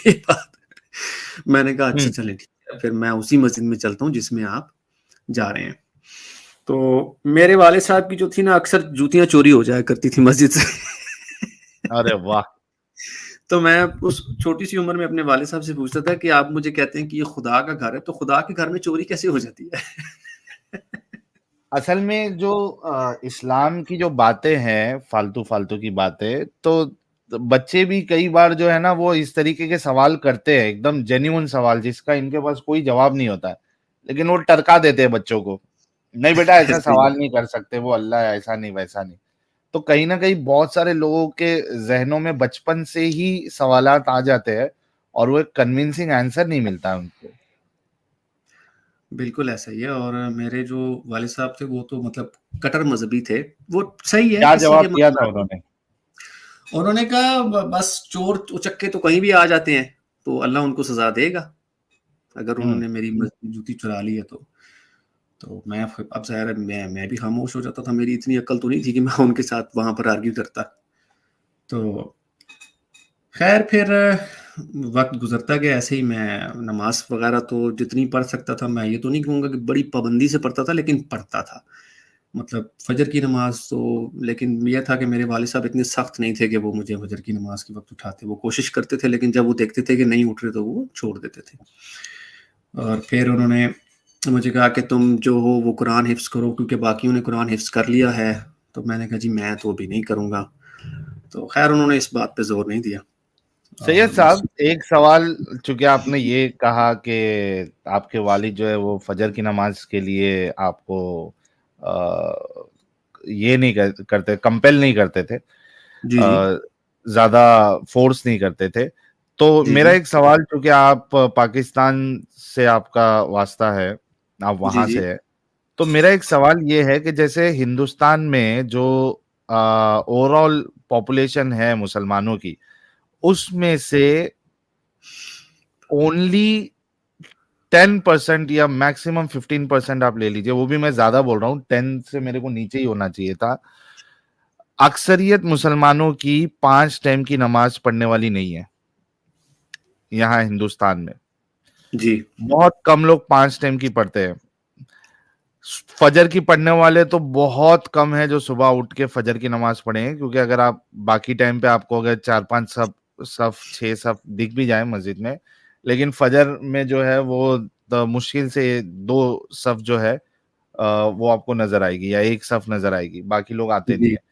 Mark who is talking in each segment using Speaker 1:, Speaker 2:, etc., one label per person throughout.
Speaker 1: یہ بات میں نے کہا اچھا چلیں ٹھیک ہے، پھر میں اسی مسجد میں چلتا ہوں جس میں آپ جا رہے ہیں. تو میرے والد صاحب کی جو تھی نا، اکثر جوتیاں چوری ہو جایا کرتی تھی مسجد سے.
Speaker 2: ارے واہ.
Speaker 1: تو میں اس چھوٹی سی عمر میں اپنے والد صاحب سے پوچھتا تھا کہ آپ مجھے کہتے ہیں کہ یہ خدا کا گھر ہے، تو خدا کے گھر میں چوری کیسے ہو جاتی ہے؟
Speaker 2: اصل میں جو اسلام کی جو باتیں ہیں، فالتو کی باتیں، تو بچے بھی کئی بار جو ہے نا وہ اس طریقے کے سوال کرتے ہیں، ایک دم جینیون سوال جس کا ان کے پاس کوئی جواب نہیں ہوتا ہے، لیکن وہ ٹرکا دیتے ہیں بچوں کو. نہیں بیٹا ایسا سوال نہیں کر سکتے، وہ اللہ ہے، ایسا نہیں ویسا نہیں. تو کہیں نہ کہیں بہت سارے لوگوں کے ذہنوں میں بچپن سے ہی سوالات آ جاتے ہیں اور وہ ایک کنونسنگ آنسر نہیں ملتا ان کو.
Speaker 1: بالکل ایسا ہی ہے. اور میرے جو والد صاحب تھے وہ تو مطلب کٹر مذہبی تھے. وہ صحیح ہے
Speaker 2: کیا
Speaker 1: کسی کے
Speaker 2: جواب دیا تھا انہوں نے؟
Speaker 1: انہوں نے کہا بس چور اچکے تو کہیں بھی آ جاتے ہیں، تو اللہ ان کو سزا دے گا اگر انہوں نے میری جوتی چرا لی ہے. تو میں اب ظاہر ہے میں بھی خاموش ہو جاتا تھا، میری اتنی عقل تو نہیں تھی کہ میں ان کے ساتھ وہاں پر آرگیو کرتا. تو خیر پھر وقت گزرتا گیا ایسے ہی. میں نماز وغیرہ تو جتنی پڑھ سکتا تھا، میں یہ تو نہیں کہوں گا کہ بڑی پابندی سے پڑھتا تھا، لیکن پڑھتا تھا. مطلب فجر کی نماز تو، لیکن یہ تھا کہ میرے والد صاحب اتنے سخت نہیں تھے کہ وہ مجھے فجر کی نماز کے وقت اٹھاتے. وہ کوشش کرتے تھے، لیکن جب وہ دیکھتے تھے کہ نہیں اٹھ رہے تو وہ چھوڑ دیتے تھے. اور پھر انہوں نے مجھے کہا کہ تم جو ہو وہ قرآن حفظ کرو، کیونکہ باقیوں نے قرآن حفظ کر لیا ہے. تو میں نے کہا جی میں تو ابھی نہیں کروں گا. تو خیر انہوں نے اس بات پہ زور نہیں دیا.
Speaker 2: سید صاحب ایک سوال، چونکہ آپ نے یہ کہا کہ آپ کے والد جو ہے وہ فجر کی نماز کے لیے آپ کو یہ نہیں کرتے، کمپیل نہیں کرتے تھے،
Speaker 1: جی جی
Speaker 2: زیادہ فورس نہیں کرتے تھے. تو
Speaker 1: جی
Speaker 2: میرا
Speaker 1: جی
Speaker 2: ایک سوال، چونکہ آپ پاکستان سے آپ کا واسطہ ہے، آپ
Speaker 1: جی
Speaker 2: وہاں
Speaker 1: جی
Speaker 2: سے ہے، تو میرا ایک سوال یہ ہے کہ جیسے ہندوستان میں جو اوور آل پاپولیشن ہے مسلمانوں کی، اس میں سے اونلی 10% یا میکسیمم 15% آپ لے لیجئے، وہ بھی میں زیادہ بول رہا ہوں، 10 سے میرے کو نیچے ہی ہونا چاہیے تھا، اکثریت مسلمانوں کی 5 ٹائم کی نماز پڑھنے والی نہیں ہے یہاں ہندوستان میں.
Speaker 1: جی
Speaker 2: بہت کم لوگ 5 ٹائم کی پڑھتے ہیں. فجر کی پڑھنے والے تو بہت کم ہے جو صبح اٹھ کے فجر کی نماز پڑھیں گے، کیونکہ اگر آپ باقی ٹائم پہ آپ کو اگر 4-5 صف 6 صف دکھ بھی جائیں مسجد میں، لیکن فجر میں جو ہے وہ مشکل سے 2 صف جو ہے وہ آپ کو نظر آئے گی، یا 1 صف نظر آئے گی، باقی لوگ آتے نہیں
Speaker 1: جی
Speaker 2: ہیں.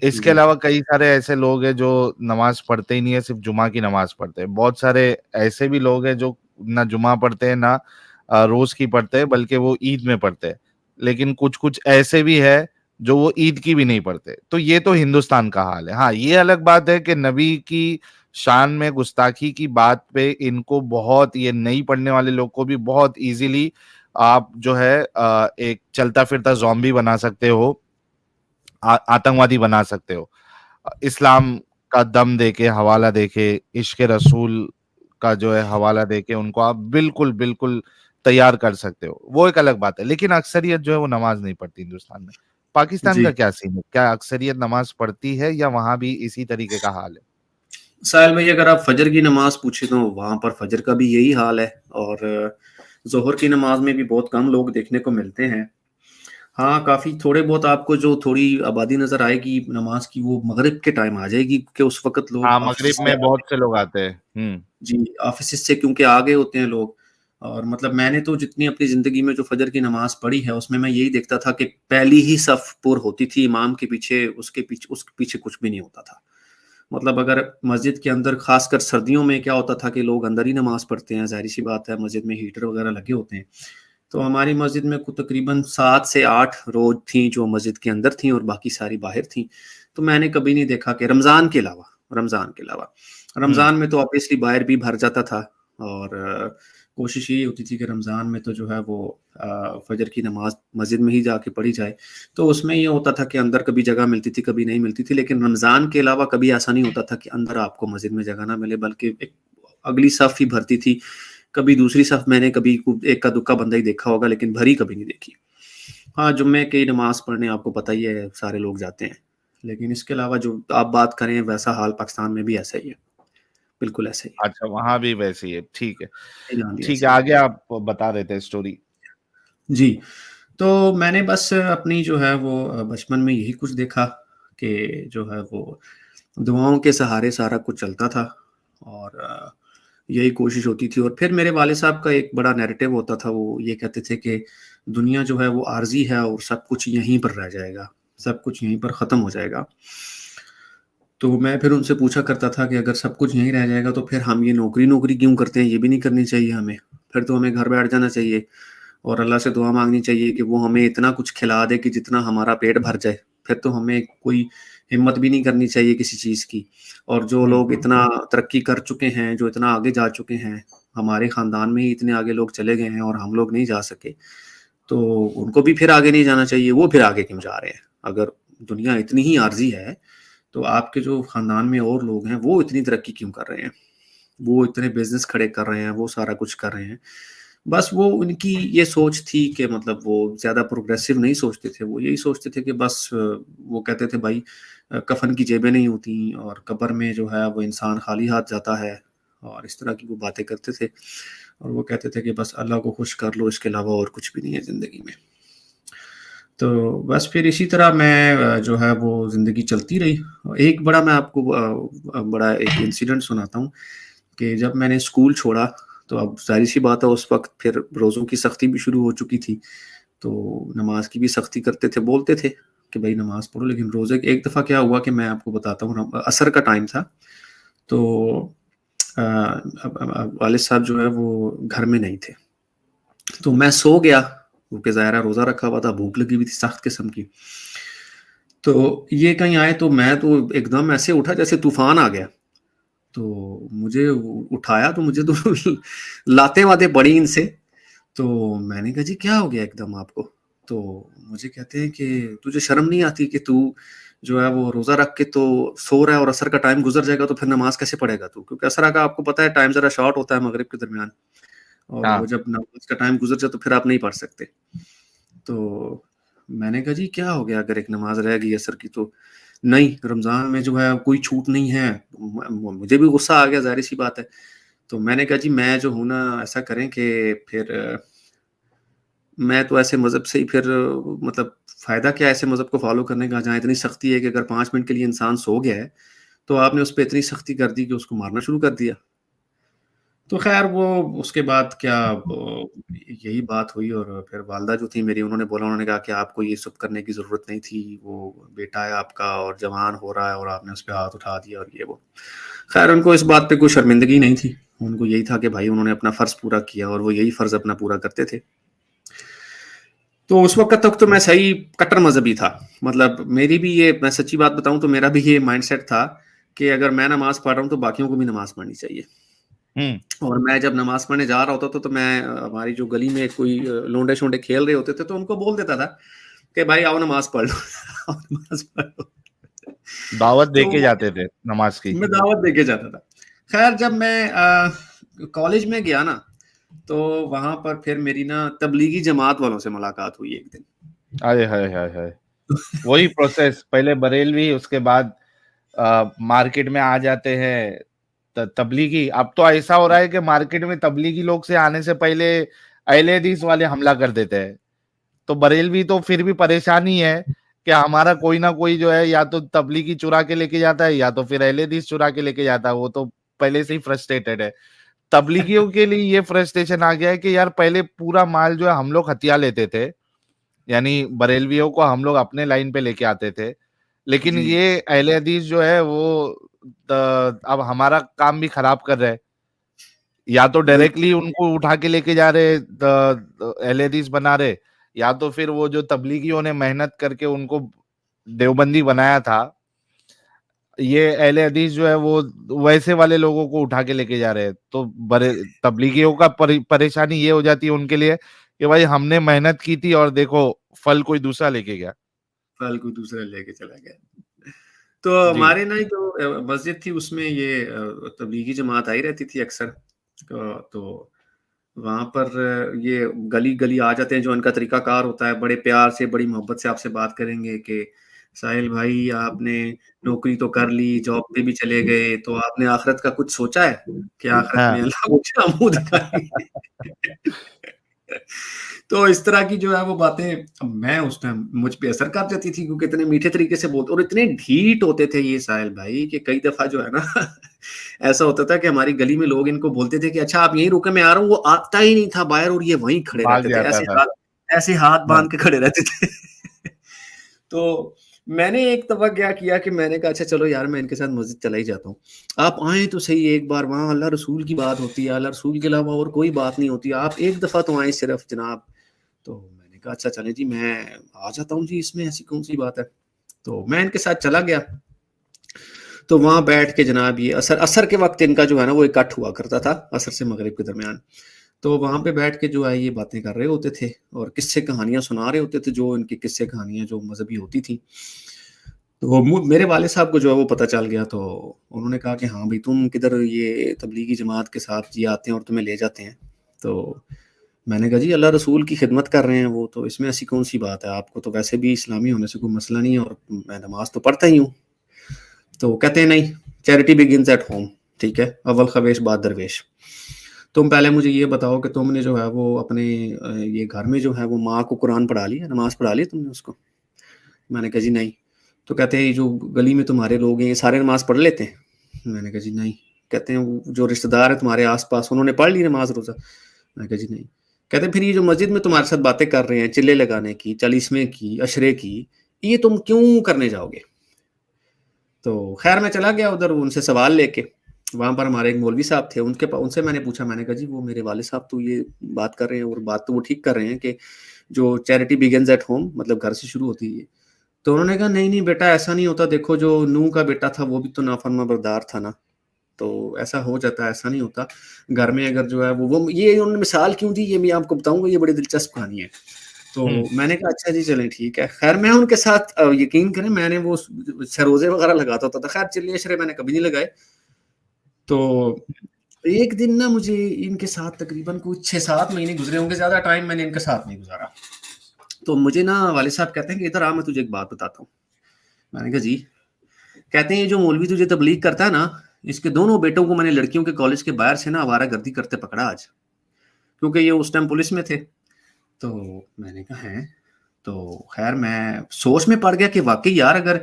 Speaker 2: اس کے
Speaker 1: جی
Speaker 2: علاوہ کئی سارے ایسے لوگ ہیں جو نماز پڑھتے ہی نہیں ہے، صرف جمعہ کی نماز پڑھتے ہیں. بہت سارے ایسے بھی لوگ ہیں جو نہ جمعہ پڑھتے ہیں، نہ روز کی پڑھتے ہیں، بلکہ وہ عید میں پڑھتے ہیں. لیکن کچھ ایسے بھی ہے جو وہ عید کی بھی نہیں پڑھتے. تو یہ تو ہندوستان کا حال ہے. ہاں یہ الگ بات ہے کہ نبی کی شان میں گستاخی کی بات پہ ان کو بہت، یہ نہیں پڑھنے والے لوگ کو بھی بہت ایزیلی آپ جو ہے ایک چلتا پھرتا زومبی بنا سکتے ہو، آتنکوادی بنا سکتے ہو. اسلام کا دم دے کے، حوالہ دے کے، عشق رسول کا جو ہے حوالہ دے کے ان کو آپ بالکل بالکل تیار کر سکتے ہو، وہ ایک الگ بات ہے. لیکن اکثریت جو ہے وہ نماز نہیں پڑھتی ہندوستان میں. پاکستان
Speaker 1: جی
Speaker 2: کا کیا سین ہے؟ کیا اکثریت نماز پڑھتی ہے یا وہاں بھی اسی طریقے کا حال ہے؟
Speaker 1: ساحل بھائی اگر آپ فجر کی نماز پوچھیں تو وہاں پر فجر کا بھی یہی حال ہے، اور ظہر کی نماز میں بھی بہت کم لوگ دیکھنے کو ملتے ہیں. ہاں کافی تھوڑے بہت آپ کو جو تھوڑی آبادی نظر آئے گی نماز کی، وہ مغرب کے ٹائم آ جائے گی، کہ اس وقت لوگ
Speaker 2: ہاں
Speaker 1: آفس
Speaker 2: مغرب
Speaker 1: سے
Speaker 2: میں بہت سے لوگ آتے ہیں.
Speaker 1: جی آفس سے کیونکہ آگے ہوتے ہیں لوگ. اور مطلب میں نے تو جتنی اپنی زندگی میں جو فجر کی نماز پڑھی ہے اس میں یہی دیکھتا تھا کہ پہلی ہی صف پر ہوتی تھی امام کے پیچھے، اس کے پیچھے کچھ بھی نہیں ہوتا تھا. مطلب اگر مسجد کے اندر خاص کر سردیوں میں کیا ہوتا تھا کہ لوگ اندر ہی نماز پڑھتے ہیں، ظاہری سی بات ہے، مسجد میں ہیٹر وغیرہ لگے ہوتے ہیں. تو ہماری مسجد میں تقریباً 7 سے 8 روز تھیں جو مسجد کے اندر تھیں اور باقی ساری باہر تھیں. تو میں نے کبھی نہیں دیکھا کہ رمضان کے علاوہ رمضان میں تو آبویسلی باہر بھی بھر جاتا تھا. اور کوشش یہی ہوتی تھی کہ رمضان میں تو جو ہے وہ فجر کی نماز مسجد میں ہی جا کے پڑھی جائے. تو اس میں یہ ہوتا تھا کہ اندر کبھی جگہ ملتی تھی کبھی نہیں ملتی تھی، لیکن رمضان کے علاوہ کبھی ایسا نہیں ہوتا تھا کہ اندر آپ کو مسجد میں جگہ نہ ملے، بلکہ ایک اگلی صف ہی بھرتی تھی. کبھی دوسری صف میں نے کبھی ایک کا دکا بندہ ہی دیکھا ہوگا، لیکن بھری کبھی نہیں دیکھی. ہاں جمعے کی نماز پڑھنے آپ کو پتہ ہی ہے سارے لوگ جاتے ہیں، لیکن اس کے علاوہ جو آپ بات کریں ویسا حال پاکستان میں بھی ایسا ہی ہے. بالکل ایسے ہی.
Speaker 2: اچھا وہاں بھی ویسے ہی ہے. ٹھیک ہے ٹھیک ہے,
Speaker 1: ایسے ہی.
Speaker 2: آگے آپ بتا رہے تھے اسٹوری.
Speaker 1: جی, تو میں نے بس اپنی جو ہے وہ بچپن میں یہی کچھ دیکھا کہ جو ہے وہ دعاؤں کے سہارے سارا کچھ چلتا تھا, اور یہی کوشش ہوتی تھی. اور پھر میرے والد صاحب کا ایک بڑا نیریٹو ہوتا تھا, وہ یہ کہتے تھے کہ دنیا جو ہے وہ عارضی ہے اور سب کچھ یہیں پر رہ جائے گا, سب کچھ یہیں پر ختم ہو جائے گا. تو میں پھر ان سے پوچھا کرتا تھا کہ اگر سب کچھ یہیں رہ جائے گا تو پھر ہم یہ نوکری کیوں کرتے ہیں, یہ بھی نہیں کرنی چاہیے ہمیں, پھر تو ہمیں گھر بیٹھ جانا چاہیے اور اللہ سے دعا مانگنی چاہیے کہ وہ ہمیں اتنا کچھ کھلا دے کہ جتنا ہمارا پیٹ بھر جائے. پھر تو ہمیں کوئی ہمت بھی نہیں کرنی چاہیے کسی چیز کی. اور جو لوگ اتنا ترقی کر چکے ہیں, جو اتنا آگے جا چکے ہیں, ہمارے خاندان میں ہی اتنے آگے لوگ چلے گئے ہیں اور ہم لوگ نہیں جا سکے, تو ان کو بھی پھر آگے نہیں جانا چاہیے. وہ پھر آگے کیوں جا رہے ہیں؟ اگر دنیا اتنی ہی عارضی ہے تو آپ کے جو خاندان میں اور لوگ ہیں وہ اتنی ترقی کیوں کر رہے ہیں, وہ اتنے بزنس کھڑے کر رہے ہیں, وہ سارا کچھ کر رہے ہیں. بس وہ ان کی یہ سوچ تھی کہ مطلب وہ زیادہ پروگریسو نہیں سوچتے تھے. وہ یہی سوچتے تھے کہ بس وہ کہتے تھے بھائی کفن کی جیبیں نہیں ہوتی اور قبر میں جو ہے وہ انسان خالی ہاتھ جاتا ہے, اور اس طرح کی وہ باتیں کرتے تھے. اور وہ کہتے تھے کہ بس اللہ کو خوش کر لو, اس کے علاوہ اور کچھ بھی نہیں ہے زندگی میں. تو بس پھر اسی طرح میں جو ہے وہ زندگی چلتی رہی. ایک بڑا میں آپ کو بڑا ایک انسیڈنٹ سناتا ہوں کہ جب میں نے اسکول چھوڑا تو اب ظاہر سی بات ہے اس وقت پھر روزوں کی سختی بھی شروع ہو چکی تھی, تو نماز کی بھی سختی کرتے تھے, بولتے تھے کہ بھائی نماز پڑھو, لیکن روزے ایک دفعہ کیا ہوا کہ میں آپ کو بتاتا ہوں, عصر کا ٹائم تھا, تو والد صاحب جو ہے وہ گھر میں نہیں تھے, تو میں سو گیا کیونکہ ظاہرہ روزہ رکھا ہوا تھا, بھوک لگی ہوئی تھی سخت قسم کی. تو یہ کہیں آئے تو میں تو ایک دم ایسے اٹھا جیسے طوفان آ گیا, تو مجھے اٹھایا تو مجھے تو لاتے واتے پڑی ان سے. تو میں نے کہا جی کیا ہو گیا ایک دم آپ کو؟ تو مجھے کہتے ہیں کہ تجھے شرم نہیں آتی کہ تو جو ہے وہ روزہ رکھ کے تو سو رہا ہے اور عصر کا ٹائم گزر جائے گا تو پھر نماز کیسے پڑھے گا تو؟ کیونکہ عصر کا آپ کو پتہ ہے ٹائم ذرا شارٹ ہوتا ہے مغرب کے درمیان, اور وہ جب نماز کا ٹائم گزر جائے تو پھر آپ نہیں پڑھ سکتے. تو میں نے کہا جی کیا ہو گیا اگر ایک نماز رہ گئی عصر کی؟ تو نہیں, رمضان میں جو ہے کوئی چھوٹ نہیں ہے. مجھے بھی غصہ آ گیا, ظاہر سی بات ہے. تو میں نے کہا جی میں جو ہوں نا ایسا کریں کہ پھر میں تو ایسے مذہب سے ہی پھر مطلب فائدہ کیا ایسے مذہب کو فالو کرنے کا جہاں اتنی سختی ہے کہ اگر 5 منٹ کے لیے انسان سو گیا ہے تو آپ نے اس پہ اتنی سختی کر دی کہ اس کو مارنا شروع کر دیا. تو خیر وہ اس کے بعد کیا یہی بات ہوئی, اور پھر والدہ جو تھی میری, انہوں نے کہا کہ آپ کو یہ سب کرنے کی ضرورت نہیں تھی, وہ بیٹا ہے آپ کا اور جوان ہو رہا ہے اور آپ نے اس پہ ہاتھ اٹھا دیا اور یہ وہ. خیر ان کو اس بات پہ کوئی شرمندگی نہیں تھی, ان کو یہی تھا کہ بھائی انہوں نے اپنا فرض پورا کیا اور وہ یہی فرض اپنا پورا کرتے تھے. تو اس وقت تک تو میں صحیح کٹر مذہبی تھا. مطلب میری بھی یہ, میں سچی بات بتاؤں تو میرا بھی یہ مائنڈ سیٹ تھا کہ اگر میں نماز پڑھ رہا ہوں تو باقیوں کو بھی نماز پڑھنی چاہیے. اور میں جب نماز پڑھنے جا رہا ہوتا تو میں ہماری جو گلی میں کوئی لونڈے شونڈے کھیل رہے ہوتے تھے تو ان کو بول دیتا تھا کہ بھائی آؤ نماز پڑھ لو, نماز پڑھ لو.
Speaker 2: دعوت دے
Speaker 1: تو
Speaker 2: کے جاتے تھے نماز کی.
Speaker 1: میں دعوت دے کے جاتا تھا. خیر جب میں کالج میں گیا نا تو وہاں پر پھر میری نا تبلیغی جماعت والوں سے ملاقات ہوئی ایک دن.
Speaker 2: ارے ہائے ہائے ہائے, وہی پروسیس, پہلے بریلوی, اس کے بعد مارکیٹ میں آ جاتے ہیں تبلیغی. اب تو ایسا ہو رہا ہے کہ مارکیٹ میں تبلیغی لوگ سے آنے سے پہلے اہل حدیث والے حملہ کر دیتے ہیں. تو بریلوی تو پھر بھی پریشانی ہے کہ ہمارا کوئی نہ کوئی جو ہے یا تو تبلیغی چرا کے لے کے جاتا ہے یا تو پھر اہل حدیث چرا کے لے کے جاتا ہے. وہ تو پہلے سے ہی فرسٹریٹڈ ہے. تبلیغیوں کے لیے یہ فرسٹریشن آ گیا ہے کہ یار پہلے پورا مال جو ہے ہم لوگ ہتھیا لیتے تھے, یعنی بریلویوں کو ہم لوگ اپنے لائن پہ لے کے آتے تھے, لیکن
Speaker 1: جی
Speaker 2: یہ اہل حدیث جو ہے وہ اب ہمارا کام بھی خراب کر رہے, یا تو
Speaker 1: بالکل.
Speaker 2: ڈائریکٹلی ان کو اٹھا کے لے کے جا رہے اہل حدیث بنا رہے, یا تو پھر وہ جو تبلیغیوں نے محنت کر کے ان کو دیوبندی بنایا تھا, یہ اہل حدیث جو ہے وہ ویسے والے لوگوں کو اٹھا کے لے کے جا رہے. تو تبلیغیوں کا پریشانی یہ ہو جاتی ہے ان کے لیے کہ بھائی ہم نے محنت کی تھی اور دیکھو پھل کوئی دوسرا لے کے گیا,
Speaker 1: پھل کوئی دوسرا لے کے چلا گیا. تو
Speaker 2: جی
Speaker 1: ہمارے نا جو مسجد تھی اس میں یہ تبلیغی جماعت آئی رہتی تھی اکثر. تو وہاں پر یہ گلی گلی آ جاتے ہیں, جو ان کا طریقہ کار ہوتا ہے, بڑے پیار سے بڑی محبت سے آپ سے بات کریں گے کہ ساحل بھائی آپ نے نوکری تو کر لی، جاب پہ بھی چلے گئے، تو آپ نے آخرت کا کچھ سوچا ہے کہ آخرت
Speaker 2: ہاں
Speaker 1: میں اللہ کو کیا منہ دکھائیں گے؟ تو اس طرح کی جو ہے وہ باتیں میں اس ٹائم مجھ پہ اثر کر جاتی تھی، کیونکہ اتنے میٹھے طریقے سے بولتے اور اتنے ڈھیٹ ہوتے تھے یہ ساحل بھائی کہ کئی دفعہ جو ہے نا ایسا ہوتا تھا کہ ہماری گلی میں لوگ ان کو بولتے تھے کہ اچھا آپ یہیں رکے میں آ رہا ہوں، وہ آتا ہی نہیں تھا باہر اور یہ وہیں کھڑے
Speaker 2: بھاگ
Speaker 1: رہتے تھے،
Speaker 2: جاتا تھا.
Speaker 1: ایسے ہاتھ
Speaker 2: ہاں.
Speaker 1: باندھ کے کھڑے رہتے تھے. تو میں نے ایک دفعہ کیا کیا کہ میں نے کہا اچھا چلو یار میں ان کے ساتھ مسجد چلا ہی جاتا ہوں، آپ آئیں تو صحیح ایک بار، وہاں اللہ رسول کی بات ہوتی ہے، اللہ رسول کے علاوہ اور کوئی بات نہیں ہوتی، آپ ایک دفعہ تو آئیں صرف جناب. تو میں نے کہا اچھا چلے جی میں آ جاتا ہوں جی، اس میں ایسی کون سی بات ہے. تو میں ان کے ساتھ چلا گیا، تو وہاں بیٹھ کے جناب یہ اثر کے وقت ان کا جو ہے نا وہ اکٹھ ہوا کرتا تھا، اثر سے مغرب کے درمیان. تو وہاں پہ بیٹھ کے جو ہے یہ باتیں کر رہے ہوتے تھے اور قصے کہانیاں سنا رہے ہوتے تھے، جو ان کی قصے کہانیاں جو مذہبی ہوتی تھیں. تو میرے والد صاحب کو جو ہے وہ پتہ چل گیا، تو انہوں نے کہا کہ ہاں بھائی تم کدھر یہ تبلیغی جماعت کے ساتھ جی آتے ہیں اور تمہیں لے جاتے ہیں. تو میں نے کہا جی اللہ رسول کی خدمت کر رہے ہیں وہ، تو اس میں ایسی کون سی بات ہے، آپ کو تو ویسے بھی اسلامی ہونے سے کوئی مسئلہ نہیں ہے اور میں نماز تو پڑھتا ہی ہوں. تو کہتے ہیں نہیں، چیریٹی بگنز ایٹ ہوم، ٹھیک ہے، اول خویش بعد درویش. تم پہلے مجھے یہ بتاؤ کہ تم نے جو ہے وہ اپنے یہ گھر میں جو ہے وہ ماں کو قرآن پڑھا لیا، نماز پڑھا لی تم نے اس کو؟ میں نے کہا جی نہیں. تو کہتے ہیں جو گلی میں تمہارے لوگ ہیں یہ سارے نماز پڑھ لیتے ہیں؟ میں نے کہا جی نہیں. کہتے ہیں جو رشتہ دار ہیں تمہارے آس پاس انہوں نے پڑھ لی نماز روزہ؟ میں نے کہا جی نہیں. کہتے ہیں پھر یہ جو مسجد میں تمہارے ساتھ باتیں کر رہے ہیں چلے لگانے کی، چالیسویں کی، عشرے کی، یہ تم کیوں کرنے جاؤ گے؟ تو خیر میں چلا گیا ادھر ان سے سوال لے کے. وہاں پر ہمارے ایک مولوی صاحب تھے، ان سے میں نے پوچھا، میں نے کہا جی وہ میرے والد صاحب تو یہ بات کر رہے ہیں اور بات تو وہ ٹھیک کر رہے ہیں کہ جو چیریٹی بگنز ایٹ ہوم مطلب گھر سے شروع ہوتی ہے. تو انہوں نے کہا نہیں نہیں بیٹا ایسا نہیں ہوتا، دیکھو جو نوح کا بیٹا تھا وہ بھی تو نافرما بردار تھا نا، تو ایسا ہو جاتا ہے، ایسا نہیں ہوتا. گھر میں اگر جو ہے وہ یہ انہوں نے مثال کیوں دی یہ میں آپ کو بتاؤں گا، یہ بڑی دلچسپ کہانی ہے. تو میں نے کہا اچھا جی چلیں ٹھیک ہے. خیر میں ان کے ساتھ یقین کریں میں نے وہ سروزے وغیرہ لگاتا ہوتا تھا، خیر چلیے اشرے میں نے کبھی نہیں لگائے. تو ایک دن نا مجھے ان کے ساتھ تقریباً کچھ 6-7 مہینے گزرے ہوں گے، زیادہ ٹائم میں نے ان کے ساتھ نہیں گزارا. تو مجھے نا والد صاحب کہتے ہیں کہ ادھر آ میں تجھے ایک بات بتاتا ہوں. میں نے کہا جی. کہتے ہیں یہ جو مولوی تجھے تبلیغ کرتا ہے نا، اس کے دونوں بیٹوں کو میں نے لڑکیوں کے کالج کے باہر سے نا آوارہ گردی کرتے پکڑا آج، کیونکہ یہ اس ٹائم پولیس میں تھے. تو میں نے کہا ہیں. تو خیر میں سوچ میں پڑ گیا کہ واقعی یار اگر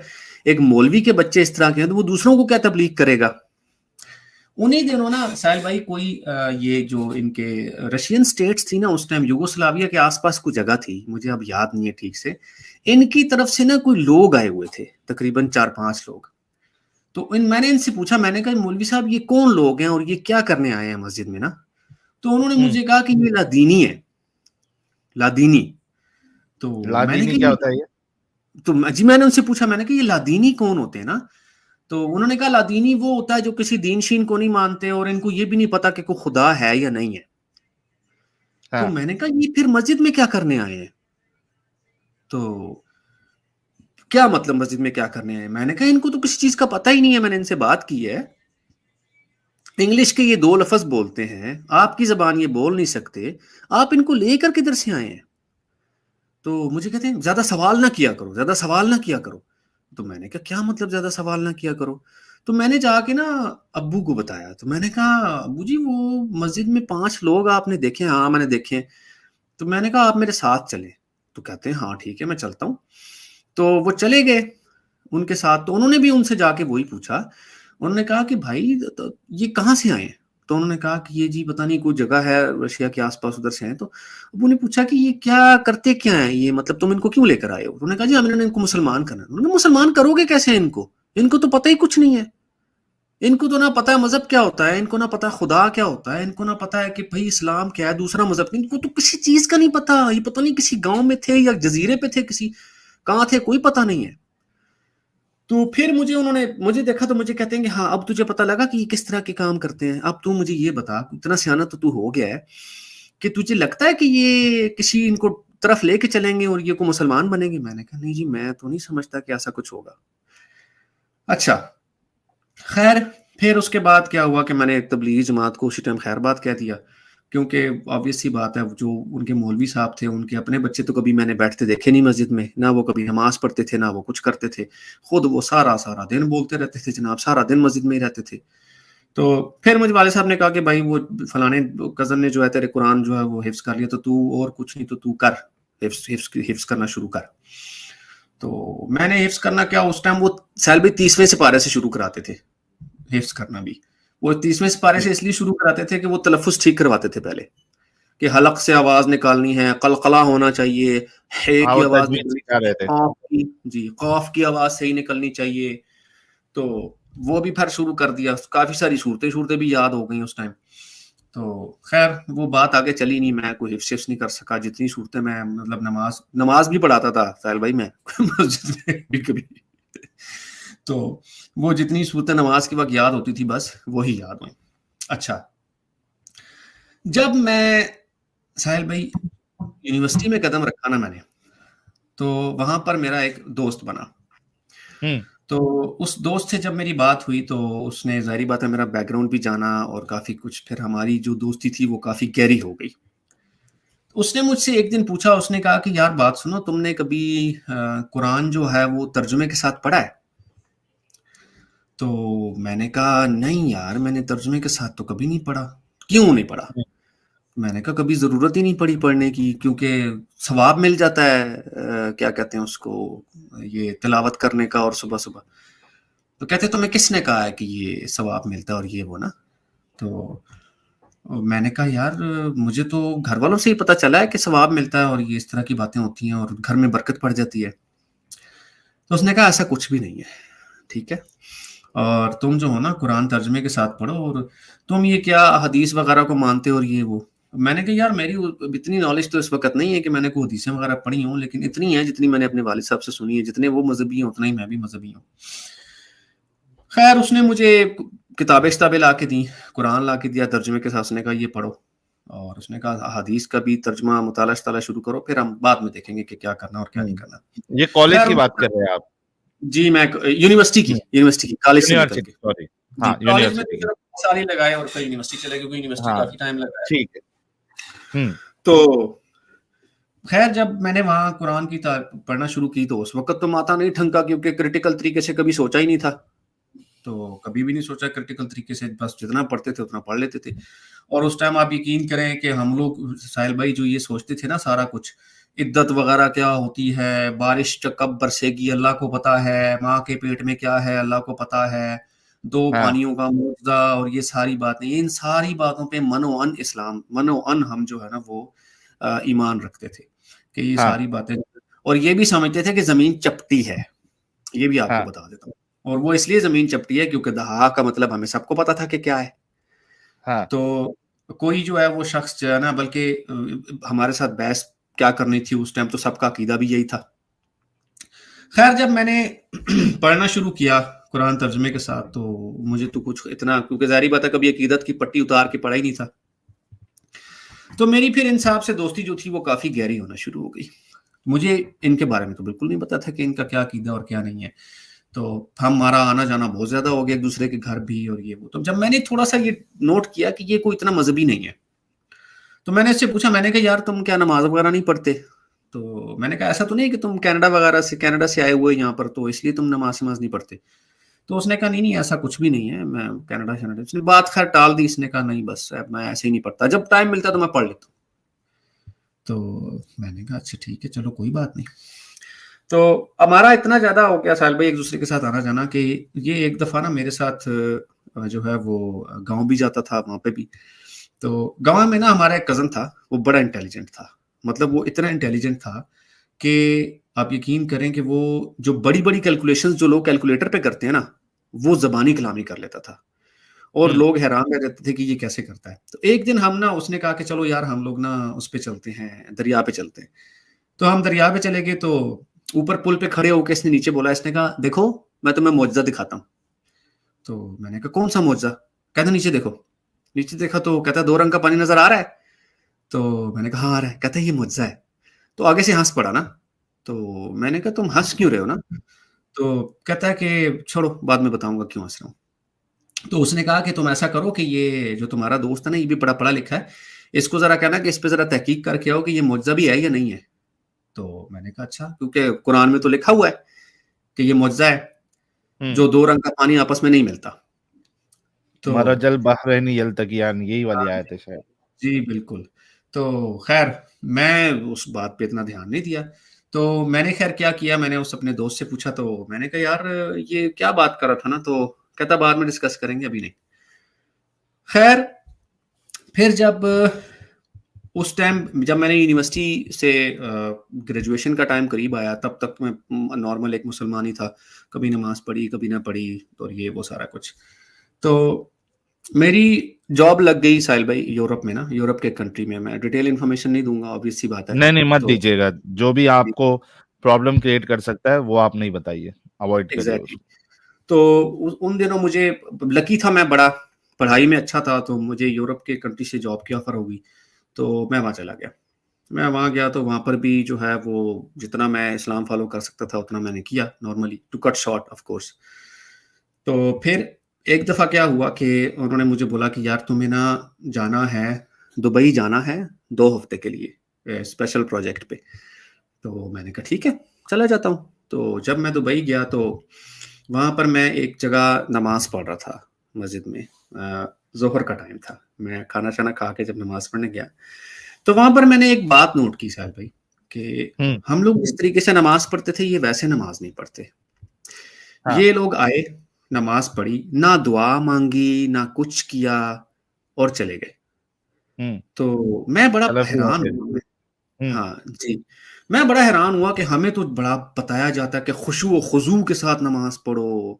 Speaker 1: ایک مولوی کے بچے اس طرح کے ہیں تو وہ دوسروں کو کیا تبلیغ کرے گا. انہی دنوں نا ساحل بھائی کوئی یہ جو ان کے رشین سٹیٹس تھی نا اس ٹائم، یوگوسلاویا کے آس پاس کوئی جگہ تھی مجھے اب یاد نہیں ہے ٹھیک سے، ان کی طرف سے نا کوئی لوگ آئے ہوئے تھے تقریباً 4-5 لوگ. تو میں نے ان سے پوچھا، میں نے کہا مولوی صاحب یہ کون لوگ ہیں اور یہ کیا کرنے آئے ہیں مسجد میں نا؟ تو انہوں نے مجھے کہا کہ یہ لادینی ہے، لادینی. تو میں نے
Speaker 2: لادینی کیا
Speaker 1: کہا
Speaker 2: ہوتا ہے یہ؟
Speaker 1: تو جی میں نے ان سے پوچھا، میں نے کہا یہ لادینی کون ہوتے ہیں نا؟ تو انہوں نے کہا لادینی وہ ہوتا ہے جو کسی دین شین کو نہیں مانتے اور ان کو یہ بھی نہیں پتا کہ کوئی خدا ہے یا نہیں ہے. تو میں نے کہا یہ پھر مسجد میں کیا کرنے آئے ہیں؟ تو کیا مطلب مسجد میں کیا کرنے آئے ہیں؟ میں نے کہا ان کو تو کسی چیز کا پتہ ہی نہیں ہے. میں نے ان سے بات کی ہے، انگلش کے یہ 2 لفظ بولتے ہیں، آپ کی زبان یہ بول نہیں سکتے، آپ ان کو لے کر کدھر سے آئے ہیں؟ تو مجھے کہتے ہیں زیادہ سوال نہ کیا کرو، زیادہ سوال نہ کیا کرو. تو میں نے کہا کیا مطلب زیادہ سوال نہ کیا کرو؟ تو میں نے جا کے نا ابو کو بتایا. تو میں نے کہا ابو جی وہ مسجد میں 5 لوگ آپ نے دیکھے؟ ہاں میں نے دیکھے. تو میں نے کہا آپ میرے ساتھ چلیں. تو کہتے ہیں ہاں ٹھیک ہے میں چلتا ہوں. تو وہ چلے گئے ان کے ساتھ. تو انہوں نے بھی ان سے جا کے وہی پوچھا. انہوں نے کہا کہ بھائی یہ کہاں سے آئے ہیں؟ تو انہوں نے کہا کہ یہ جی پتہ نہیں کوئی جگہ ہے رشیا کے آس پاس ادھر سے ہیں. تو ابو نے پوچھا کہ یہ کیا کرتے کیا ہیں یہ، مطلب تم ان کو کیوں لے کر آئے ہو؟ انہوں نے کہا جی ہم نے ان کو مسلمان کرنا ہے. انہوں نے مسلمان کرو گے کیسے ان کو تو پتہ ہی کچھ نہیں ہے. ان کو تو نہ پتا ہے مذہب کیا ہوتا ہے، ان کو نہ پتا خدا کیا ہوتا ہے، ان کو نہ پتا ہے کہ بھائی اسلام کیا ہے، دوسرا مذہب. ان کو تو کسی چیز کا نہیں پتا. یہ پتہ نہیں کسی گاؤں میں تھے یا جزیرے پہ تھے، کسی کہاں تھے کوئی پتہ نہیں ہے. تو پھر انہوں نے مجھے دیکھا تو مجھے کہتے ہیں کہ ہاں اب تجھے پتہ لگا کہ یہ کس طرح کے کام کرتے ہیں. اب تو مجھے یہ بتا، اتنا سیانا تو ہو گیا ہے کہ تجھے لگتا ہے کہ یہ کسی ان کو طرف لے کے چلیں گے اور یہ کو مسلمان بنیں گے؟ میں نے کہا نہیں جی میں تو نہیں سمجھتا کہ ایسا کچھ ہوگا. اچھا خیر پھر اس کے بعد کیا ہوا کہ میں نے ایک تبلیغی جماعت کو اسی ٹائم خیر بات کہہ دیا. کیونکہ آبویس سی بات ہے جو ان کے مولوی صاحب تھے ان کے اپنے بچے تو کبھی میں نے بیٹھتے دیکھے نہیں مسجد میں، نہ وہ کبھی نماز پڑھتے تھے نہ وہ کچھ کرتے تھے، خود وہ سارا دن بولتے رہتے تھے جناب، سارا دن مسجد میں ہی رہتے تھے. تو پھر مجھے والد صاحب نے کہا کہ بھائی وہ فلانے کزن نے جو ہے تیرے قرآن جو ہے وہ حفظ کر لیا، تو اور کچھ نہیں تو کر حفظ کرنا شروع کر. تو میں نے حفظ کرنا کیا، اس ٹائم وہ سیل بھی 30ویں سپارے سے شروع کراتے تھے حفظ کرنا بھی. وہ 30ویں سپارے سے اس لیے شروع کراتے تھے کہ وہ تلفظ ٹھیک کرواتے تھے پہلے، کہ حلق سے آواز نکالنی ہے، قلقلہ ہونا چاہیے، ہے کی آواز نکلنی، جی قاف کی آواز صحیح نکلنی چاہیے. تو وہ بھی پھر شروع کر دیا، کافی ساری صورتیں بھی یاد ہو گئیں اس ٹائم. تو خیر وہ بات آگے چلی نہیں، میں کوئی حفظ نہیں کر سکا. جتنی صورتیں میں مطلب نماز بھی پڑھاتا تھا ساحل بھائی میں مسجد میں کبھی، تو وہ جتنی صورتیں نماز کے وقت یاد ہوتی تھی بس وہی یاد ہوئی. اچھا، جب میں ساحل بھائی یونیورسٹی میں قدم رکھا نا میں نے، تو وہاں پر میرا ایک دوست بنا. تو اس دوست سے جب میری بات ہوئی تو اس نے ظاہری بات ہے میرا بیک گراؤنڈ بھی جانا اور کافی کچھ، پھر ہماری جو دوستی تھی وہ کافی گہری ہو گئی. اس نے مجھ سے ایک دن پوچھا، اس نے کہا کہ یار بات سنو، تم نے کبھی قرآن جو ہے وہ ترجمے کے ساتھ پڑھا ہے؟ تو میں نے کہا نہیں یار، میں نے ترجمے کے ساتھ تو کبھی نہیں پڑھا. کیوں نہیں پڑھا؟ میں نے کہا کبھی ضرورت ہی نہیں پڑی پڑھنے کی، کیونکہ ثواب مل جاتا ہے کیا کہتے ہیں اس کو، یہ تلاوت کرنے کا اور صبح صبح. تو کہتے تمہیں کس نے کہا ہے کہ یہ ثواب ملتا ہے اور یہ وہ نا. تو میں نے کہا یار مجھے تو گھر والوں سے ہی پتہ چلا ہے کہ ثواب ملتا ہے اور یہ اس طرح کی باتیں ہوتی ہیں اور گھر میں برکت پڑ جاتی ہے. تو اس نے کہا ایسا کچھ بھی نہیں ہے، ٹھیک ہے، اور تم جو ہو نا قرآن ترجمے کے ساتھ پڑھو، اور تم یہ کیا حدیث وغیرہ کو مانتے ہو اور یہ وہ. میں نے کہا یار میری اتنی نالج تو اس وقت نہیں ہے کہ میں نے کوئی حدیثیں وغیرہ پڑھی ہوں، لیکن اتنی ہے جتنی میں نے اپنے والد صاحب سے سنی ہے، جتنے وہ مذہبی ہیں اتنا ہی میں بھی مذہبی ہوں. خیر اس نے مجھے کتابیں لا کے دی، قرآن لا کے دیا ترجمے کے ساتھ. اس نے کہا یہ پڑھو، اور اس نے کہا حدیث کا بھی ترجمہ مطالعہ شروع کرو، پھر ہم بعد میں دیکھیں گے کہ کیا کرنا اور کیا نہیں کرنا.
Speaker 2: یہ کالج کی بات کر رہے ہیں آپ؟
Speaker 1: جی میں یونیورسٹی کی کالج سے نکل کے،
Speaker 2: سوری
Speaker 1: ہاں کالج میں سال ہی لگائے اور پھر یونیورسٹی چلے گئے، یونیورسٹی کافی ٹائم لگا.
Speaker 2: ٹھیک ہے.
Speaker 1: تو خیر جب میں نے وہاں قرآن کی پڑھنا شروع کی تو اس وقت تو ماتا نہیں ٹھنکا، کیونکہ کرٹیکل طریقے سے کبھی سوچا ہی نہیں تھا. تو کبھی بھی نہیں سوچا کرٹیکل طریقے سے، بس جتنا پڑھتے تھے اتنا پڑھ لیتے تھے. اور اس ٹائم آپ یقین کریں کہ ہم لوگ ساحل بھائی جو یہ سوچتے تھے نا سارا کچھ، عدت وغیرہ کیا ہوتی ہے، بارش کب برسے گی اللہ کو پتا ہے، ماں کے پیٹ میں کیا ہے اللہ کو پتا ہے، 2 پانیوں کا معجزہ اور یہ ساری باتیں، ان ساری باتوں پہ من و ان ہم جو ہے نا وہ ایمان رکھتے تھے کہ یہ ساری باتیں، اور یہ بھی سمجھتے تھے کہ زمین چپٹی ہے. یہ بھی آپ کو بتا دیتا ہوں، اور وہ اس لیے زمین چپٹی ہے کیونکہ دہا کا مطلب ہمیں سب کو پتا تھا کہ کیا ہے. تو کوئی جو ہے وہ شخص جو ہے نا، بلکہ ہمارے ساتھ بحث کیا کرنی تھی اس ٹائم، تو سب کا عقیدہ بھی یہی تھا. خیر جب میں نے پڑھنا شروع کیا قرآن ترجمے کے ساتھ تو مجھے تو کچھ اتنا، کیونکہ ظاہری بات ہے کبھی عقیدت کی پٹی اتار کے پڑھا ہی نہیں تھا، تو میری پھر ان صاحب سے دوستی جو تھی وہ کافی گہری ہونا شروع ہو گئی. مجھے ان کے بارے میں تو بالکل نہیں پتا تھا کہ ان کا کیا عقیدہ اور کیا نہیں ہے. تو ہمارا آنا جانا بہت زیادہ ہو گیا ایک دوسرے کے گھر بھی اور یہ وہ. تو جب میں نے تھوڑا سا یہ نوٹ کیا کہ یہ کوئی اتنا مذہبی نہیں ہے، تو میں نے اس سے پوچھا، میں نے کہا یار تم کیا نماز وغیرہ نہیں پڑھتے؟ تو میں نے کہا ایسا تو نہیں کہ تم کینیڈا سے آئے ہوئے یہاں پر تو اس لیے تم نماز نہیں پڑھتے؟ تو اس نے کہا نہیں ایسا کچھ بھی نہیں ہے، میں کینیڈا اس نے بات خیر ٹال دی. اس نے کہا نہیں بس میں ایسے ہی نہیں پڑھتا، جب ٹائم ملتا تو میں پڑھ لیتا ہوں. تو میں نے کہا اچھا ٹھیک ہے چلو کوئی بات نہیں. تو ہمارا اتنا زیادہ ہو گیا ساحل بھائی ایک دوسرے کے ساتھ آنا جانا کہ یہ ایک دفعہ نا میرے ساتھ جو ہے وہ گاؤں بھی جاتا تھا، وہاں پہ بھی. تو گاؤں میں نا ہمارا ایک کزن تھا، وہ بڑا انٹیلیجنٹ تھا، مطلب وہ اتنا انٹیلیجنٹ تھا کہ آپ یقین کریں کہ وہ جو بڑی بڑی کیلکولیشن جو لوگ کیلکولیٹر پہ کرتے ہیں نا وہ زبانی کلامی کر لیتا تھا، اور لوگ حیران رہ جاتے تھے کہ یہ کیسے کرتا ہے. تو ایک دن ہم نا اس نے کہا کہ چلو یار ہم لوگ نا اس پہ چلتے ہیں، دریا پہ چلتے ہیں. تو ہم دریا پہ چلے گئے، تو اوپر پل پہ کھڑے ہو کے اس نے نیچے بولا، اس نے کہا دیکھو میں تمہیں معجزہ دکھاتا ہوں. تو میں نے کہا کون سا معجزہ؟ کہتا نیچے دیکھو. نیچے دیکھا تو کہتا 2 رنگ کا پانی نظر آ رہا ہے؟ تو میں نے کہا ہاں آ رہا ہے. کہتا ہے یہ معجزہ ہے. تو آگے سے ہنس پڑا نا. تو میں نے کہا تم ہنس کیوں رہے ہو نا؟ تو کہتا ہے کہ چھوڑو بعد میں بتاؤں گا کیوں ہنس رہا ہوں. تو اس نے کہا کہ تم ایسا کرو کہ یہ جو تمہارا دوست ہے نا یہ بھی بڑا پڑھا لکھا ہے، اس کو ذرا کہنا کہ اس پہ ذرا تحقیق کر کے آؤ کہ یہ معجزہ بھی ہے یا نہیں ہے. تو میں نے کہا اچھا, کیونکہ قرآن میں تو لکھا ہوا ہے کہ یہ معجزہ ہے جو دو رنگ کا پانی آپس میں نہیں ملتا. تو
Speaker 2: مرج البحرین یلتقیان, یہی والی آیت ہے شاید.
Speaker 1: جی بالکل. تو خیر میں اس بات پہ اتنا دھیان نہیں دیا. تو میں نے خیر کیا میں نے اس اپنے دوست سے پوچھا, تو میں نے کہا یار یہ کیا بات کر رہا تھا نا, تو کہتا بعد میں ڈسکس کریں گے, ابھی نہیں. خیر پھر جب اس ٹائم جب میں نے یونیورسٹی سے گریجویشن کا ٹائم قریب آیا, تب تک میں نارمل ایک مسلمان ہی تھا, کبھی نماز پڑھی کبھی نہ پڑھی اور یہ وہ سارا کچھ. تو میری جاب لگ گئی ساحل بھائی یورپ میں نا, یورپ کے کنٹری میں. میں ڈیٹیل انفارمیشن نہیں دوں گا, obvious سی بات ہے.
Speaker 2: نہیں مت دیجیے گا, جو بھی آپ کو پرابلم کریٹ کر سکتا ہے وہ آپ نہیں بتائیے, اوائڈ کریے اس کو.
Speaker 1: تو ان دنوں مجھے لکی تھا, میں بڑا پڑھائی میں اچھا تھا, تو مجھے یورپ کے کنٹری سے جاب کی آفر ہو گئی. تو میں وہاں چلا گیا. میں وہاں گیا تو وہاں پر بھی جو ہے وہ جتنا میں اسلام فالو کر سکتا تھا اتنا میں نے کیا normally, to cut short of course. تو پھر ایک دفعہ کیا ہوا کہ انہوں نے مجھے بولا کہ یار تمہیں نا جانا ہے, دبئی جانا ہے 2 ہفتے کے لیے اسپیشل پروجیکٹ پہ. تو میں نے کہا ٹھیک ہے چلا جاتا ہوں. تو جب میں دبئی گیا تو وہاں پر میں ایک جگہ نماز پڑھ رہا تھا مسجد میں, ظہر کا ٹائم تھا. میں کھانا شانا کھا کے جب نماز پڑھنے گیا تو وہاں پر میں نے ایک بات نوٹ کی ساحل بھائی, کہ ہم لوگ اس طریقے سے نماز پڑھتے تھے, یہ ویسے نماز نہیں پڑھتے. یہ لوگ آئے, نماز پڑھی, نہ دعا مانگی نہ کچھ کیا اور چلے گئے. تو میں بڑا حیران ہوا. ہاں جی, میں بڑا حیران ہوا کہ ہمیں تو بڑا بتایا جاتا ہے کہ خشوع و خضوع کے ساتھ نماز پڑھو,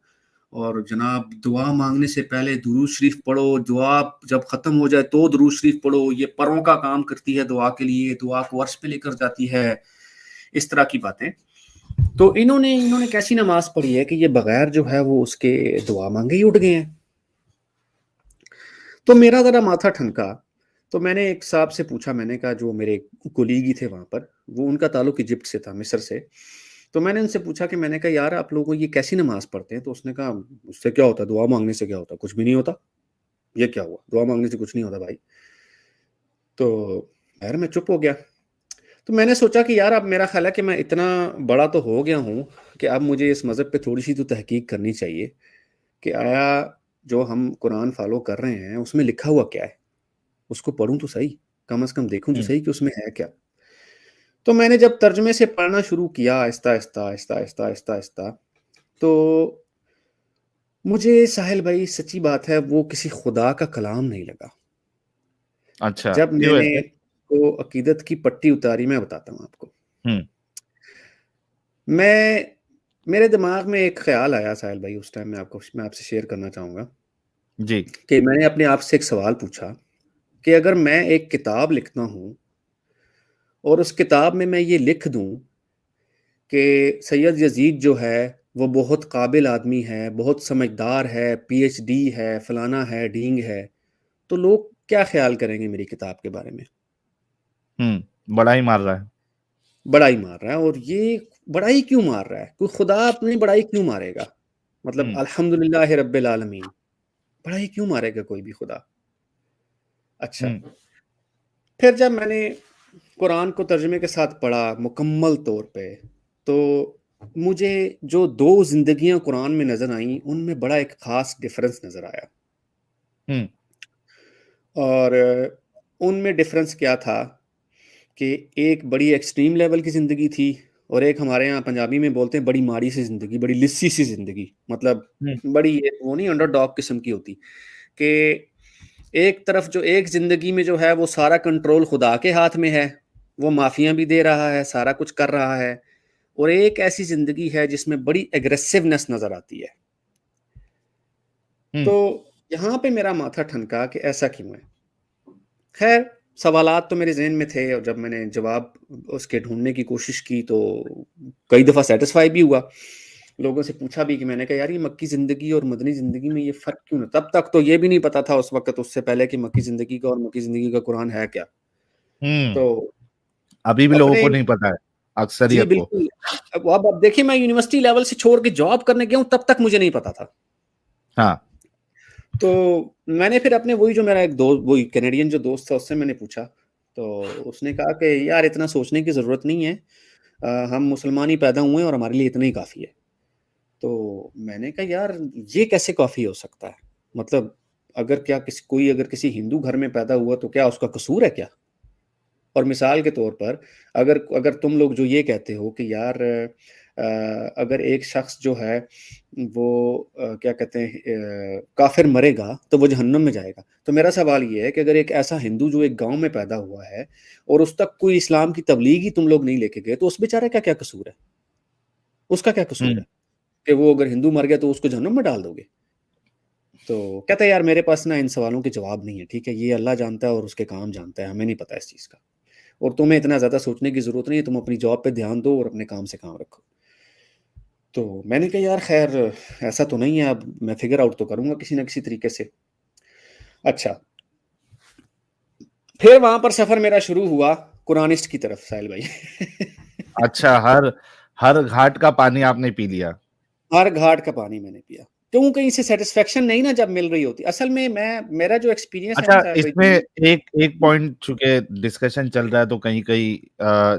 Speaker 1: اور جناب دعا مانگنے سے پہلے درود شریف پڑھو, دعا جب ختم ہو جائے تو درود شریف پڑھو, یہ پروں کا کام کرتی ہے دعا کے لیے, دعا کو عرش پہ لے کر جاتی ہے, اس طرح کی باتیں. تو انہوں نے کیسی نماز پڑھی ہے کہ یہ بغیر جو ہے وہ اس کے دعا مانگے ہی اٹھ گئے ہیں. تو میرا ذرا ماتھا ٹھنکا. تو میں نے ایک صاحب سے پوچھا, میں نے کہا جو میرے کولیگی تھے وہاں پر, وہ ان کا تعلق ایجپٹ سے تھا, مصر سے. تو میں نے ان سے پوچھا کہ میں نے کہا یار آپ لوگوں یہ کیسی نماز پڑھتے ہیں؟ تو اس نے کہا اس سے کیا ہوتا ہے, دعا مانگنے سے کیا ہوتا ہے, کچھ بھی نہیں ہوتا. یہ کیا ہوا, دعا مانگنے سے کچھ نہیں ہوتا بھائی. تو یار میں چپ ہو گیا. تو میں نے سوچا کہ یار اب میرا خیال ہے کہ میں اتنا بڑا تو ہو گیا ہوں کہ اب مجھے اس مذہب پہ تھوڑی سی تو تحقیق کرنی چاہیے کہ آیا جو ہم قرآن فالو کر رہے ہیں اس میں لکھا ہوا کیا ہے, اس کو پڑھوں تو صحیح, کم از کم دیکھوں تو صحیح کہ اس میں ہے کیا. تو میں نے جب ترجمے سے پڑھنا شروع کیا آہستہ آہستہ آہستہ آہستہ آہستہ آہستہ, تو مجھے ساحل بھائی سچی بات ہے وہ کسی خدا کا کلام نہیں لگا.
Speaker 2: اچھا,
Speaker 1: جب میں نے کو عقیدت کی پٹی اتاری, میں بتاتا ہوں آپ کو. میرے دماغ میں ایک خیال آیا ساحل بھائی اس ٹائم, میں آپ سے شیئر کرنا چاہوں گا
Speaker 2: جی,
Speaker 1: کہ میں نے اپنے آپ سے ایک سوال پوچھا کہ اگر میں ایک کتاب لکھتا ہوں اور اس کتاب میں یہ لکھ دوں کہ سید یزید جو ہے وہ بہت قابل آدمی ہے, بہت سمجھدار ہے, پی ایچ ڈی ہے, فلانا ہے, ڈینگ ہے, تو لوگ کیا خیال کریں گے میری کتاب کے بارے میں؟
Speaker 2: بڑا ہی مار رہا ہے,
Speaker 1: بڑا ہی مار رہا ہے. اور یہ بڑا ہی کیوں مار رہا ہے, کوئی خدا اپنی بڑائی کیوں مارے گا؟ مطلب الحمدللہ رب العالمین, بڑا ہی کیوں مارے گا کوئی بھی خدا؟ اچھا, پھر جب میں نے قرآن کو ترجمے کے ساتھ پڑھا مکمل طور پہ, تو مجھے جو 2 زندگیاں قرآن میں نظر آئیں ان میں بڑا ایک خاص ڈفرنس نظر آیا. اور ان میں ڈفرنس کیا تھا کہ ایک بڑی ایکسٹریم لیول کی زندگی تھی, اور ایک ہمارے یہاں پنجابی میں بولتے ہیں بڑی ماڑی سی زندگی, بڑی لسی سی زندگی. مطلب بڑی وہ نہیں انڈر ڈاگ قسم کی ہوتی, کہ ایک طرف جو ایک زندگی میں جو ہے وہ سارا کنٹرول خدا کے ہاتھ میں ہے, وہ معافیاں بھی دے رہا ہے, سارا کچھ کر رہا ہے, اور ایک ایسی زندگی ہے جس میں بڑی ایگریسونیس نظر آتی ہے. تو یہاں پہ میرا ماتھا ٹھنکا کہ ایسا کیوں ہے. خیر سوالات تو میرے ذہن میں تھے, اور جب میں نے جواب اس کے ڈھونڈنے کی کوشش کی تو کئی دفعہ سیٹسفائی بھی ہوا. لوگوں سے پوچھا بھی کہ میں نے کہا یار یہ مکی زندگی اور مدنی زندگی میں یہ فرق کیوں ہے؟ تب تک تو یہ بھی نہیں پتا تھا اس وقت, اس سے پہلے, کہ مکی زندگی کا اور مکی زندگی کا قرآن ہے کیا. تو
Speaker 2: ابھی بھی لوگوں کو نہیں پتا ہے, اکثریت کو.
Speaker 1: بالکل. اب دیکھیں میں یونیورسٹی لیول سے چھوڑ کے جاب کرنے گیا ہوں, تب تک مجھے نہیں پتا تھا. تو میں نے پھر اپنے وہی جو میرا ایک دوست، وہی کینیڈین جو دوست تھا، اس سے میں نے پوچھا، تو اس نے کہا کہ یار اتنا سوچنے کی ضرورت نہیں ہے، ہم مسلمان ہی پیدا ہوئے ہیں اور ہمارے لیے اتنا ہی کافی ہے. تو میں نے کہا یار یہ کیسے کافی ہو سکتا ہے؟ مطلب اگر کیا کوئی اگر کسی ہندو گھر میں پیدا ہوا تو کیا اس کا قصور ہے کیا؟ اور مثال کے طور پر اگر تم لوگ جو یہ کہتے ہو کہ یار اگر ایک شخص جو ہے وہ کیا کہتے ہیں کافر مرے گا تو وہ جہنم میں جائے گا، تو میرا سوال یہ ہے کہ اگر ایک ایسا ہندو جو ایک گاؤں میں پیدا ہوا ہے اور اس تک کوئی اسلام کی تبلیغ ہی تم لوگ نہیں لے کے گئے، تو اس بیچارے کا کیا قصور ہے؟ اس کا کیا قصور ہے کہ وہ اگر ہندو مر گیا تو اس کو جہنم میں ڈال دو گے؟ تو کہتا ہے یار میرے پاس نا ان سوالوں کے جواب نہیں ہے، ٹھیک ہے، یہ اللہ جانتا ہے اور اس کے کام جانتا ہے، ہمیں نہیں پتا اس چیز کا، اور تمہیں اتنا زیادہ سوچنے کی ضرورت نہیں ہے، تم اپنی جاب پہ دھیان دو اور اپنے کام سے کام رکھو. تو میں نے کہا یار خیر ایسا تو نہیں ہے، اب میں فگر آؤٹ تو کروں گا کسی نہ کسی طریقے سے. اچھا، پھر وہاں پر سفر میرا شروع ہوا قرآنسٹ کی طرف، ساحل بھائی.
Speaker 2: اچھا، ہر گھاٹ کا پانی آپ نے پی لیا؟
Speaker 1: ہر گھاٹ کا پانی میں نے پیا، کیوں کہیں سے سیٹسفیکشن نہیں نا جب مل رہی ہوتی. اصل میں میرا جو ایکسپیرینس ہے
Speaker 2: اچھا،
Speaker 1: نا ساحل
Speaker 2: اس
Speaker 1: بھائی،
Speaker 2: میں ایک پوائنٹ چونکہ ڈسکشن چل رہا ہے تو کہیں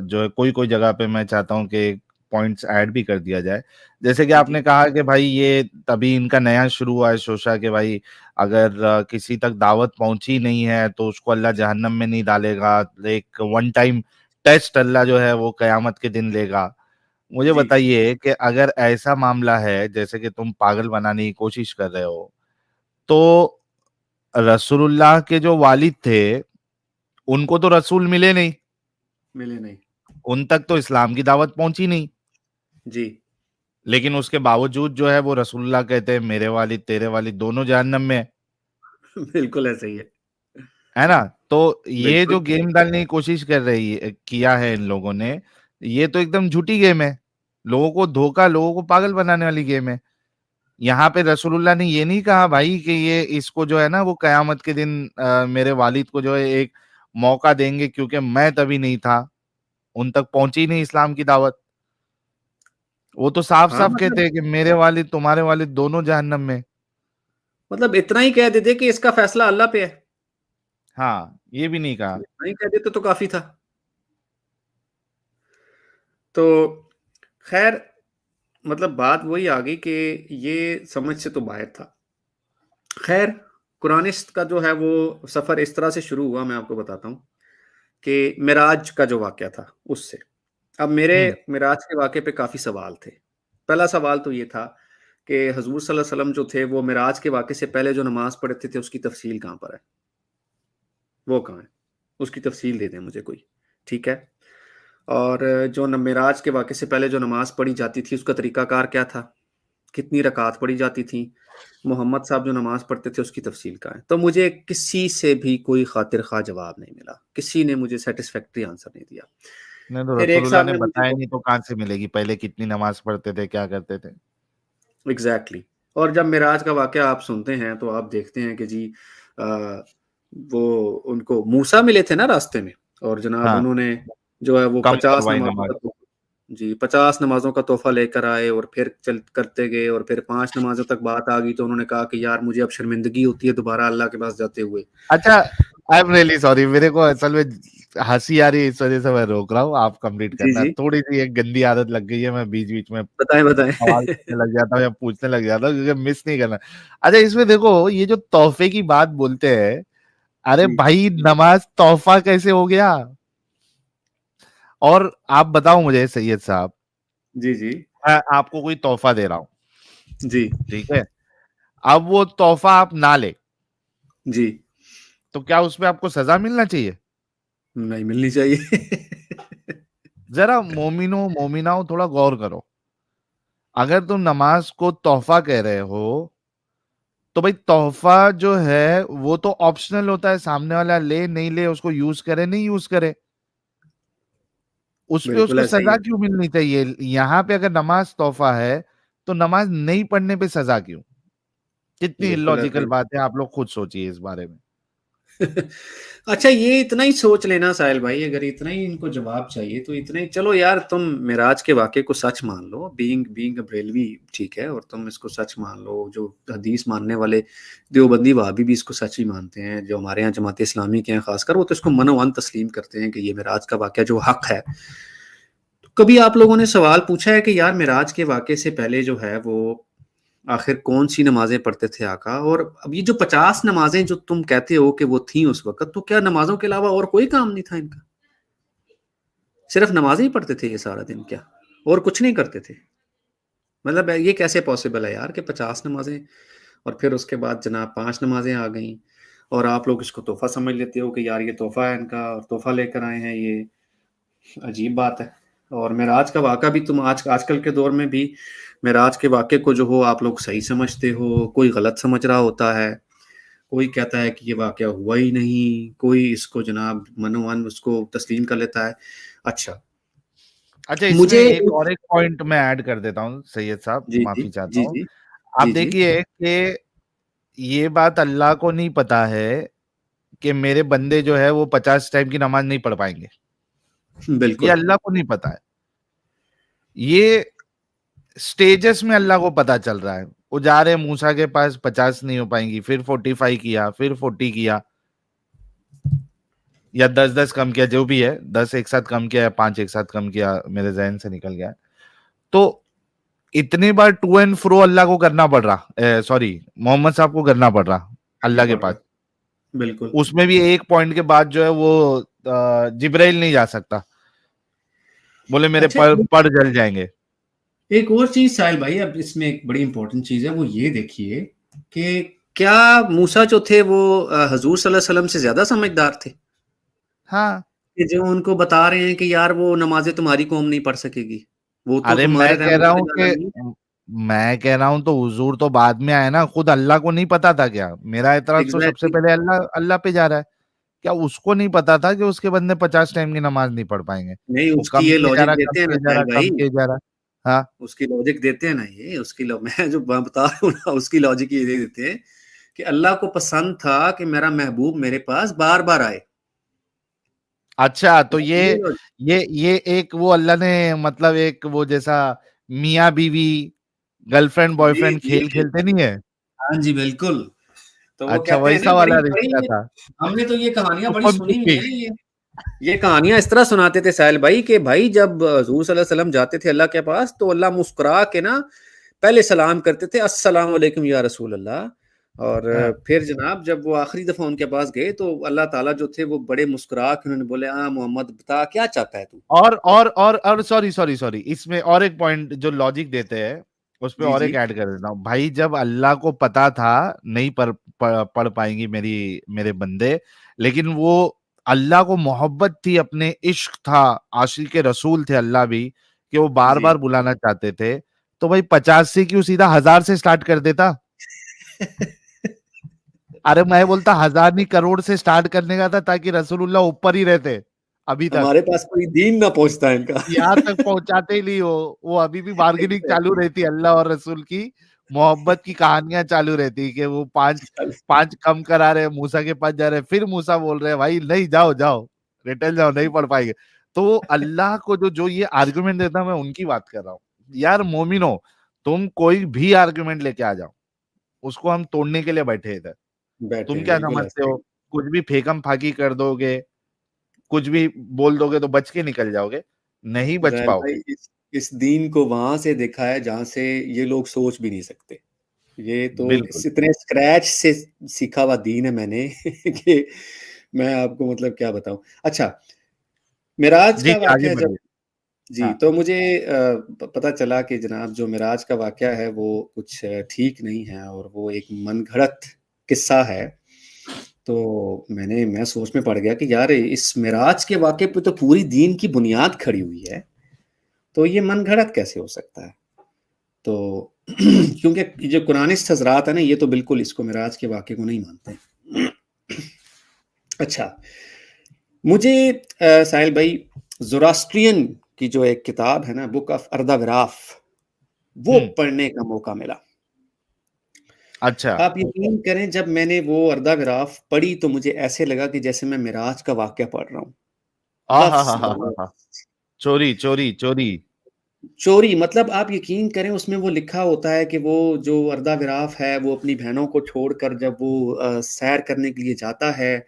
Speaker 2: جو ہے کوئی جگہ پہ میں چاہتا ہوں کہ پوائنٹس ایڈ بھی کر دیا جائے. جیسے کہ آپ نے کہا کہ بھائی یہ تبھی ان کا نیا شروع ہوا ہے شوشا کہ بھائی اگر کسی تک دعوت پہنچی نہیں ہے تو اس کو اللہ جہنم میں نہیں ڈالے گا، ایک ون ٹائم ٹیسٹ اللہ جو ہے وہ قیامت کے دن لے گا. مجھے بتائیے کہ اگر ایسا معاملہ ہے جیسے کہ تم پاگل بنانے کی کوشش کر رہے ہو، تو رسول اللہ کے جو والد تھے ان کو تو رسول ملے نہیں، ان تک تو اسلام کی دعوت پہنچی نہیں،
Speaker 1: جی،
Speaker 2: لیکن اس کے باوجود جو ہے وہ رسول اللہ کہتے ہیں میرے والد تیرے والد دونوں جہنم میں
Speaker 1: بالکل ایسا ہی
Speaker 2: ہے نا. تو یہ
Speaker 1: بالکل.
Speaker 2: جو گیم ڈالنے کی کوشش کیا ہے ان لوگوں نے، یہ تو ایک دم جھوٹی گیم ہے، لوگوں کو دھوکا، لوگوں کو پاگل بنانے والی گیم ہے. یہاں پہ رسول اللہ نے یہ نہیں کہا بھائی کہ یہ اس کو جو ہے نا وہ قیامت کے دن میرے والد کو جو ہے ایک موقع دیں گے کیونکہ میں تبھی نہیں تھا، ان تک پہنچی نہیں اسلام کی دعوت. وہ تو صاف
Speaker 1: ہاں
Speaker 2: صاف کہتے ہیں کہ میرے والد تمہارے والد دونوں جہنم میں.
Speaker 1: مطلب اتنا ہی کہہ دیتے کہ اس کا فیصلہ اللہ پہ ہے،
Speaker 2: ہاں، یہ بھی نہیں کہا.
Speaker 1: اتنا ہی کہہ دیتے تو کافی تھا. تو خیر مطلب بات وہی آ گئی کہ یہ سمجھ سے تو باہر تھا. خیر قرآنسٹ کا جو ہے وہ سفر اس طرح سے شروع ہوا، میں آپ کو بتاتا ہوں کہ معراج کا جو واقعہ تھا اس سے. اب میرے معراج کے واقعے پہ کافی سوال تھے. پہلا سوال تو یہ تھا کہ حضور صلی اللہ علیہ وسلم جو تھے وہ معراج کے واقعے سے پہلے جو نماز پڑھتے تھے اس کی تفصیل کہاں پر ہے؟ وہ کہاں ہے؟ اس کی تفصیل دے دیں مجھے کوئی، ٹھیک ہے. اور جو معراج کے واقعے سے پہلے جو نماز پڑھی جاتی تھی اس کا طریقہ کار کیا تھا، کتنی رکعات پڑھی جاتی تھی، محمد صاحب جو نماز پڑھتے تھے اس کی تفصیل کا ہے. تو مجھے کسی سے بھی کوئی خاطر خواہ جواب نہیں ملا، کسی نے مجھے سیٹسفیکٹری آنسر نہیں دیا.
Speaker 2: نہیں تو
Speaker 1: پھر
Speaker 2: رسول
Speaker 1: ایک
Speaker 2: اللہ
Speaker 1: صاحب
Speaker 2: نے
Speaker 1: نے
Speaker 2: بتایا
Speaker 1: مجھے
Speaker 2: نہیں تو کہاں سے ملے گی، پہلے کتنی نماز پڑھتے تھے، کیا کرتے تھے.
Speaker 1: ایگزیکٹلی. اور جب معراج کا واقعہ آپ سنتے ہیں تو آپ دیکھتے ہیں کہ جی وہ ان کو موسیٰ ملے تھے نا راستے میں، اور جناب
Speaker 2: ہاں،
Speaker 1: انہوں نے جو ہے وہ
Speaker 2: کم
Speaker 1: 50
Speaker 2: کروائی
Speaker 1: نمازوں
Speaker 2: نماز.
Speaker 1: کا 50 نمازوں کا تحفہ لے کر آئے، اور پھر کرتے گئے، اور پھر 5 نمازوں تک بات آ گئی تو انہوں نے کہا کہ یار مجھے اب شرمندگی ہوتی ہے دوبارہ اللہ کے پاس جاتے ہوئے.
Speaker 2: اچھا، آئی ایم ریئلی سوری، میرے کو اصل میں ہنسی آ رہی ہے اس وجہ سے میں روک رہا ہوں، آپ کمپلیٹ
Speaker 1: جی
Speaker 2: کرنا.
Speaker 1: جی
Speaker 2: تھوڑی سی ایک گندی عادت لگ گئی ہے، میں بیچ بیچ میں
Speaker 1: بتائیں.
Speaker 2: سوال کرنے لگ جاتا ہوں یا پوچھنے لگ جاتا ہوں کیونکہ مس نہیں کرنا. اچھا، اس میں دیکھو یہ جو تحفے کی بات بولتے ہیں، ارے
Speaker 1: جی
Speaker 2: بھائی نماز تحفہ کیسے ہو گیا؟ اور آپ بتاؤ مجھے سید صاحب،
Speaker 1: جی جی
Speaker 2: میں آپ کو کوئی تحفہ دے رہا ہوں،
Speaker 1: جی
Speaker 2: ٹھیک ہے، اب وہ تحفہ آپ نہ لے
Speaker 1: جی
Speaker 2: تو کیا اس پہ آپ کو سزا ملنا چاہیے؟
Speaker 1: نہیں ملنی چاہیے.
Speaker 2: ذرا مومنو مومناؤ تھوڑا غور کرو. اگر تم نماز کو تحفہ کہہ رہے ہو تو بھائی تحفہ جو ہے وہ تو آپشنل ہوتا ہے، سامنے والا لے نہیں لے، اس کو یوز کرے نہیں یوز کرے، اس پہ اس
Speaker 1: بالکل
Speaker 2: کو
Speaker 1: ایسا ہی
Speaker 2: سزا
Speaker 1: ہے.
Speaker 2: کیوں ملنی چاہیے؟ یہاں پہ اگر نماز تحفہ ہے تو نماز نہیں پڑھنے پہ سزا کیوں؟ کتنی
Speaker 1: بالکل
Speaker 2: لاجیکل بات ہے، آپ لوگ خود سوچیے اس بارے میں.
Speaker 1: اچھا یہ اتنا ہی سوچ لینا ساحل بھائی، اگر اتنا ہی ان کو جواب چاہیے تو اتنا ہی چلو یار، تم معراج کے واقعے کو سچ مان لو، بینگ بریلوی ٹھیک ہے، اور تم اس کو سچ مان لو، جو حدیث ماننے والے دیوبندی وہابی بھی اس کو سچ ہی مانتے ہیں، جو ہمارے یہاں جماعت اسلامی کے ہیں خاص کر، وہ تو اس کو منوان تسلیم کرتے ہیں کہ یہ معراج کا واقعہ جو حق ہے۔ تو کبھی آپ لوگوں نے سوال پوچھا ہے کہ یار معراج کے واقعے سے پہلے جو ہے وہ آخر کون سی نمازیں پڑھتے تھے آقا؟ اور اب یہ جو 50 نمازیں جو تم کہتے ہو کہ وہ تھیں اس وقت، تو کیا نمازوں کے علاوہ اور کوئی کام نہیں تھا ان کا؟ صرف نمازیں ہی پڑھتے تھے یہ سارا دن کیا، اور کچھ نہیں کرتے تھے؟ مطلب یہ کیسے پاسبل ہے یار کہ 50 نمازیں اور پھر اس کے بعد جناب 5 نمازیں آ گئیں، اور آپ لوگ اس کو تحفہ سمجھ لیتے ہو کہ یار یہ تحفہ ہے ان کا اور تحفہ لے کر آئے ہیں، یہ عجیب بات ہے۔ اور معراج کا واقعہ بھی تم آج کل کے دور میں بھی معراج کے واقعے کو جو ہو آپ لوگ صحیح سمجھتے ہو، کوئی غلط سمجھ رہا ہوتا ہے، کوئی کہتا ہے کہ یہ واقعہ ہوا ہی نہیں، کوئی اس کو جناب منوان اس کو تسلیم کر لیتا ہے۔ اچھا
Speaker 2: اچھا اس میں
Speaker 1: مجھے
Speaker 2: ایک اور ایک پوائنٹ میں ایڈ کر دیتا ہوں سید صاحب،
Speaker 1: جی جی
Speaker 2: معافی چاہتا
Speaker 1: جی
Speaker 2: ہوں۔
Speaker 1: جی جی
Speaker 2: آپ
Speaker 1: جی
Speaker 2: دیکھیے کہ یہ بات اللہ کو نہیں پتا ہے کہ میرے بندے جو ہے وہ 50 ٹائم کی نماز نہیں پڑھ پائیں گے، یہ
Speaker 1: بالکل
Speaker 2: اللہ کو نہیں پتا ہے، یہ سٹیجز میں اللہ کو پتا چل رہا ہے۔ وہ جا رہے موسیٰ کے پاس، 50 نہیں ہو پائیں گی، پھر 45 کیا، پھر 40 کیا، یا 10 کم کیا، جو بھی ہے، 10 ایک ساتھ کم کیا یا 5 ایک ساتھ کم کیا، میرے ذہن سے نکل گیا۔ تو اتنی بار ٹو اینڈ فرو اللہ کو کرنا پڑ رہا، سوری محمد صاحب کو کرنا پڑ رہا اللہ کے
Speaker 1: پڑھ
Speaker 2: پاس،
Speaker 1: رہا بالکل۔
Speaker 2: اس میں بھی ایک پوائنٹ کے بعد جو ہے وہ جبرائیل نہیں جا سکتا، بولے میرے
Speaker 1: اچھا
Speaker 2: پڑ جل جائیں گے۔
Speaker 1: ایک اور چیز ساحل بھائی، اب اس میں ایک بڑی امپورٹنٹ چیز ہے، وہ یہ دیکھیے کہ کیا موسیٰ جو تھے وہ حضور صلی اللہ علیہ وسلم سے زیادہ سمجھدار تھے
Speaker 2: ہاں
Speaker 1: کہ جو ان کو بتا رہے ہیں کہ یار وہ نمازیں تمہاری قوم نہیں پڑھ سکے گی، وہ تو
Speaker 2: ارے
Speaker 1: تمہارے رحمت سے زیادہ نہیں ہے؟
Speaker 2: میں کہہ رہا ہوں تو حضور تو بعد میں آئے نا، خود اللہ کو نہیں پتا تھا کیا؟ میرا اعتراض تو سب سے
Speaker 1: ایگزیکٹلی
Speaker 2: پہلے اللہ پہ جا رہا ہے، کیا اس کو نہیں پتا تھا کہ اس کے بندے 50 ٹائم کی نماز نہیں پڑھ پائیں گے؟
Speaker 1: نہیں،
Speaker 2: وہ
Speaker 1: اس کی
Speaker 2: کم
Speaker 1: یہ
Speaker 2: کیے جا رہا،
Speaker 1: لاجک
Speaker 2: کم
Speaker 1: دیتے ہیں نا
Speaker 2: کیے جا
Speaker 1: ساحل
Speaker 2: رہا،
Speaker 1: بھائی،
Speaker 2: کم کیے جا رہا۔ ہاں
Speaker 1: اس کی لاجک دیتے ہیں نا، یہ اس کی میں جو بتا رہا ہوں نا، اس کی لاجک یہ دیتے ہیں کہ اللہ کو پسند تھا کہ میرا محبوب میرے پاس بار بار آئے۔
Speaker 2: اچھا تو
Speaker 1: یہ logic-
Speaker 2: یہ ایک وہ اللہ نے مطلب ایک وہ جیسا میاں بیوی گرل فرینڈ بوائے
Speaker 1: جی
Speaker 2: فرینڈ
Speaker 1: جی
Speaker 2: کھیل کھیلتے نہیں ہے؟
Speaker 1: ہاں جی بالکل، تو وہ
Speaker 2: اچھا
Speaker 1: کہتے ہیں نا
Speaker 2: ویسا
Speaker 1: بڑی
Speaker 2: والا رشتہ
Speaker 1: بڑی
Speaker 2: تھا،
Speaker 1: ہم نے تو یہ کہانیاں بڑی
Speaker 2: چھپن
Speaker 1: سنی ہوئی
Speaker 2: چھپی۔
Speaker 1: ہیں، یہ کہانیاں اس طرح سناتے تھے ساحل بھائی کہ بھائی جب حضور صلی اللہ علیہ وسلم جاتے تھے اللہ کے پاس تو اللہ مسکرا کے نا پہلے سلام کرتے تھے، السلام علیکم یا رسول اللہ، اور
Speaker 2: ہاں
Speaker 1: پھر جناب جب وہ آخری دفعہ ان کے پاس گئے تو اللہ تعالیٰ جو تھے وہ بڑے مسکرا کے انہوں نے بولے ہاں محمد بتا کیا چاہتا ہے تو؟
Speaker 2: اور سوری اس میں اور ایک پوائنٹ جو لاجک دیتے ہیں اس پہ
Speaker 1: جی
Speaker 2: اور
Speaker 1: جی
Speaker 2: ایک ایڈ کر دیتا ہوں بھائی، جب اللہ کو پتا تھا نہیں پڑھ پائیں گی میرے بندے، لیکن وہ اللہ کو محبت تھی، اپنے عشق تھا، عاشق رسول تھے اللہ بھی، کہ وہ بار
Speaker 1: جی
Speaker 2: بار بلانا چاہتے تھے، تو بھائی 50 سے کیوں سیدھا 1000 سے سٹارٹ کر دیتا؟ ارے میں بولتا 1000 نہیں، کروڑ سے سٹارٹ کرنے کا تھا تاکہ رسول اللہ اوپر ہی رہتے ابھی تک،
Speaker 1: ہمارے پاس کوئی دین نہ پہنچتا ہے ان کا۔
Speaker 2: یہاں تک پہنچاتے ہی نہیں ہو، وہ ابھی بھی بارگیننگ چالو رہتی اللہ اور رسول کی، محبت کی کہانیاں چالو رہتی کہ وہ پانچ کم کرا رہے، موسیٰ کے پاس جا رہے، پھر موسیٰ بول رہے بھائی نہیں جاؤ ریٹل جاؤ، نہیں پڑھ پائیں گے۔ تو اللہ کو جو یہ آرگومنٹ دیتا میں ان کی بات کر رہا ہوں، یار مومنو تم کوئی بھی آرگومنٹ لے کے آ جاؤ، اس کو ہم توڑنے کے لیے بیٹھے ادھر،
Speaker 1: بیٹھے
Speaker 2: تم
Speaker 1: ہیں
Speaker 2: کیا
Speaker 1: بالکل
Speaker 2: سمجھتے
Speaker 1: ایسے
Speaker 2: ہو؟ کچھ بھی پھیکم پھاکی کر دو گے، کچھ بھی بول دو گے تو بچ کے نکل جاؤ گے؟ نہیں بچ
Speaker 1: زہر
Speaker 2: پاؤ گے۔
Speaker 1: بھائی اس دین کو وہاں سے دیکھا ہے جہاں سے یہ لوگ سوچ بھی نہیں سکتے، یہ تو
Speaker 2: بالکل
Speaker 1: اتنے اسکریچ سے سیکھا ہوا دین ہے میں نے کہ میں آپ کو مطلب کیا بتاؤں۔ اچھا معراج
Speaker 2: جی
Speaker 1: کا
Speaker 2: جی آگے
Speaker 1: واقعہ جب
Speaker 2: بڑھیے۔
Speaker 1: جی
Speaker 2: ہاں
Speaker 1: تو مجھے پتا چلا کہ جناب جو معراج کا واقعہ ہے وہ کچھ ٹھیک نہیں ہے اور وہ ایک من گھڑت قصہ ہے، تو میں سوچ میں پڑ گیا کہ یار اس معراج کے واقعے پہ تو پوری دین کی بنیاد کھڑی ہوئی ہے، تو یہ من گھڑت کیسے ہو سکتا ہے؟ تو کیونکہ جو قرآنسٹ حضرات ہیں نا یہ تو بالکل اس کو معراج کے واقعے کو نہیں مانتے۔ اچھا مجھے ساحل بھائی زوراسٹرین کی جو ایک کتاب ہے نا بک آف ارداوراف، وہ
Speaker 2: ہوں
Speaker 1: پڑھنے کا موقع ملا،
Speaker 2: اچھا
Speaker 1: آپ یقین کریں جب میں نے وہ اردہ گراف پڑھی تو مجھے ایسے لگا کہ جیسے میں معراج کا واقعہ پڑھ رہا ہوں، لفظ بلفظ
Speaker 2: چوری چوری چوری.
Speaker 1: چوری. مطلب آپ یقین کریں اس میں وہ لکھا ہوتا ہے کہ وہ جو اردہ گراف ہے وہ اپنی بہنوں کو چھوڑ کر جب وہ سیر کرنے کے لیے جاتا ہے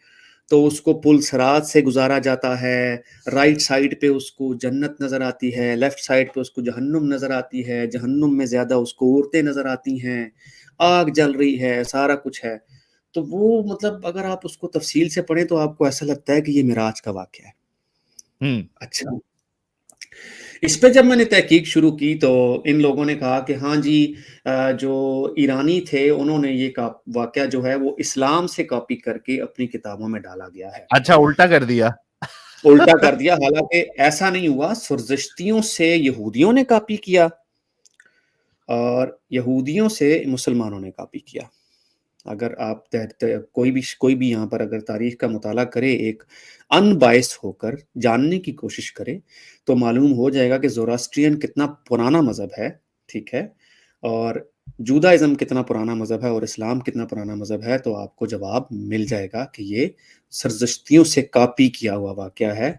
Speaker 1: تو اس کو پل صراط سے گزارا جاتا ہے، رائٹ سائڈ پہ اس کو جنت نظر آتی ہے، لیفٹ سائڈ پہ اس کو جہنم نظر آتی ہے، جہنم میں زیادہ اس کو عورتیں نظر آتی ہیں، آگ جل رہی ہے، سارا کچھ ہے. تو وہ مطلب اگر آپ اس کو تفصیل سے پڑھیں تو آپ کو ایسا لگتا ہے کہ یہ معراج کا واقعہ ہے. اچھا، اس پہ جب میں نے تحقیق شروع کی تو ان لوگوں نے کہا کہ ہاں جی جو ایرانی تھے انہوں نے یہ واقعہ جو ہے وہ اسلام سے کاپی کر کے اپنی کتابوں میں ڈالا گیا ہے.
Speaker 2: اچھا الٹا کر دیا.
Speaker 1: الٹا کر دیا، حالانکہ ایسا نہیں ہوا. سرزشتیوں سے یہودیوں نے کاپی کیا اور یہودیوں سے مسلمانوں نے کاپی کیا. اگر آپ کوئی بھی یہاں پر اگر تاریخ کا مطالعہ کرے ایک ان بائس ہو کر جاننے کی کوشش کرے تو معلوم ہو جائے گا کہ زوراسٹرین کتنا پرانا مذہب ہے، ٹھیک ہے، اور جودائزم کتنا پرانا مذہب ہے اور اسلام کتنا پرانا مذہب ہے. تو آپ کو جواب مل جائے گا کہ یہ سرزشتیوں سے کاپی کیا ہوا واقعہ ہے.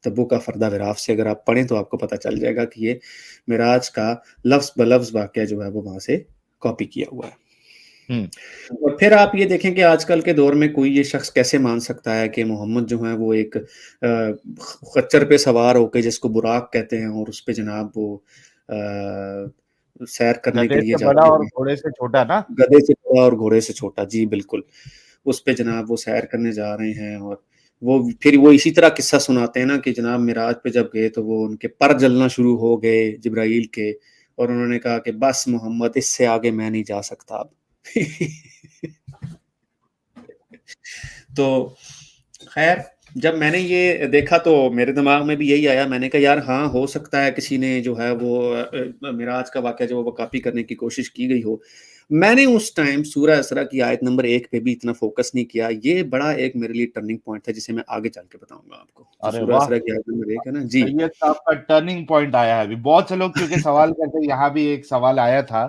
Speaker 1: تبوک کا فردہ غراف سے اگر آپ پڑھیں تو آپ کو پتہ چل جائے گا کہ یہ معراج کا لفظ بلفظ واقعہ جو ہے وہ وہاں سے کاپی کیا ہوا ہے. اور پھر آپ یہ دیکھیں کہ آج کل کے دور میں کوئی یہ شخص کیسے مان سکتا ہے کہ محمد جو ہے وہ ایک خچر پہ سوار ہو کے جس کو براق کہتے ہیں اور اس پہ جناب وہ سیر کرنے کے
Speaker 2: گدھے
Speaker 1: لیے
Speaker 2: سے بڑا
Speaker 1: جاتے
Speaker 2: اور
Speaker 1: ہیں،
Speaker 2: گھوڑے سے چھوٹا نا.
Speaker 1: گدھے سے بڑا اور گھوڑے سے چھوٹا، جی بالکل، اس پہ جناب وہ سیر کرنے جا رہے ہیں. اور وہ پھر وہ اسی طرح قصہ سناتے ہیں نا کہ جناب معراج پہ جب گئے تو وہ ان کے پر جلنا شروع ہو گئے جبرائیل کے، اور انہوں نے کہا کہ بس محمد اس سے آگے میں نہیں جا سکتا اب. تو خیر جب میں نے یہ دیکھا تو میرے دماغ میں بھی یہی آیا، میں نے کہا یار ہاں ہو سکتا ہے کسی نے جو ہے وہ معراج کا واقعہ جو وہ کاپی کرنے کی کوشش کی گئی ہو. میں نے اس ٹائم سورہ اسراء کی آیت نمبر 1 پہ بھی اتنا فوکس نہیں کیا. یہ بڑا ایک میرے لیے ٹرننگ پوائنٹ تھا جسے میں آگے چل کے بتاؤں گا آپ کو. جو
Speaker 2: ارے
Speaker 1: سورہ
Speaker 2: واہ،
Speaker 1: اسراء کی آیت نمبر 1 ہے نا جی.
Speaker 2: سید صاحب کا ٹرننگ پوائنٹ آیا ہے ابھی. بہت سے لوگ کیونکہ سوال کرتے، یہاں بھی ایک سوال آیا تھا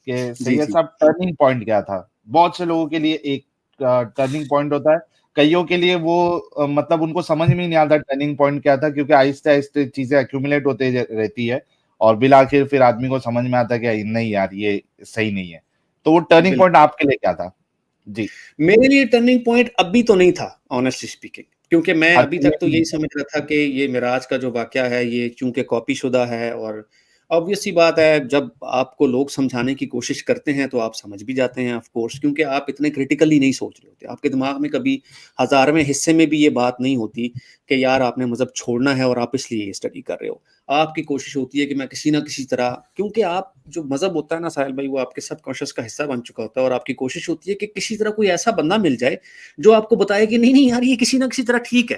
Speaker 2: کہ
Speaker 1: جی
Speaker 2: سید
Speaker 1: جی
Speaker 2: صاحب ٹرننگ پوائنٹ کیا تھا. بہت سے لوگوں کے لیے ایک ٹرننگ پوائنٹ ہوتا ہے، کئیوں کے لیے وہ مطلب ان کو سمجھ میں نہیں آتا ٹرننگ پوائنٹ کیا تھا، کیونکہ آہستہ آہستہ چیزیں ایکومولیٹ ہوتے رہتی ہے اور بالآخر پھر آدمی کو سمجھ میں آتا ہے کہ نہیں یار یہ صحیح نہیں ہے. تو وہ ٹرننگ پوائنٹ
Speaker 1: بالکل.
Speaker 2: آپ کے لیے کیا تھا؟ جی.
Speaker 1: میرے لیے ٹرننگ پوائنٹ ابھی تو نہیں تھا آنیسٹلی اسپیکنگ، کیونکہ میں ابھی
Speaker 2: اچھا
Speaker 1: تک تو یہی سمجھ رہا تھا کہ یہ معراج کا جو واقعہ ہے یہ چونکہ کاپی شدہ ہے. اور obvious سی بات ہے جب آپ کو لوگ سمجھانے کی کوشش کرتے ہیں تو آپ سمجھ بھی جاتے ہیں آف کورس، کیونکہ آپ اتنے کریٹیکلی نہیں سوچ رہے ہوتے. آپ کے دماغ میں کبھی ہزارویں حصے میں بھی یہ بات نہیں ہوتی کہ یار آپ نے مذہب چھوڑنا ہے اور آپ اس لیے یہ اسٹڈی کر رہے ہو. آپ کی کوشش ہوتی ہے کہ میں کسی نہ کسی طرح، کیونکہ آپ جو مذہب ہوتا ہے نا ساحل بھائی وہ آپ کے سب کانشیس کا حصہ بن چکا ہوتا ہے، اور آپ کی کوشش ہوتی ہے کہ کسی طرح کوئی ایسا بندہ مل جائے جو آپ کو بتائے کہ نہیں نہیں یار یہ کسی نہ کسی طرح ٹھیک ہے،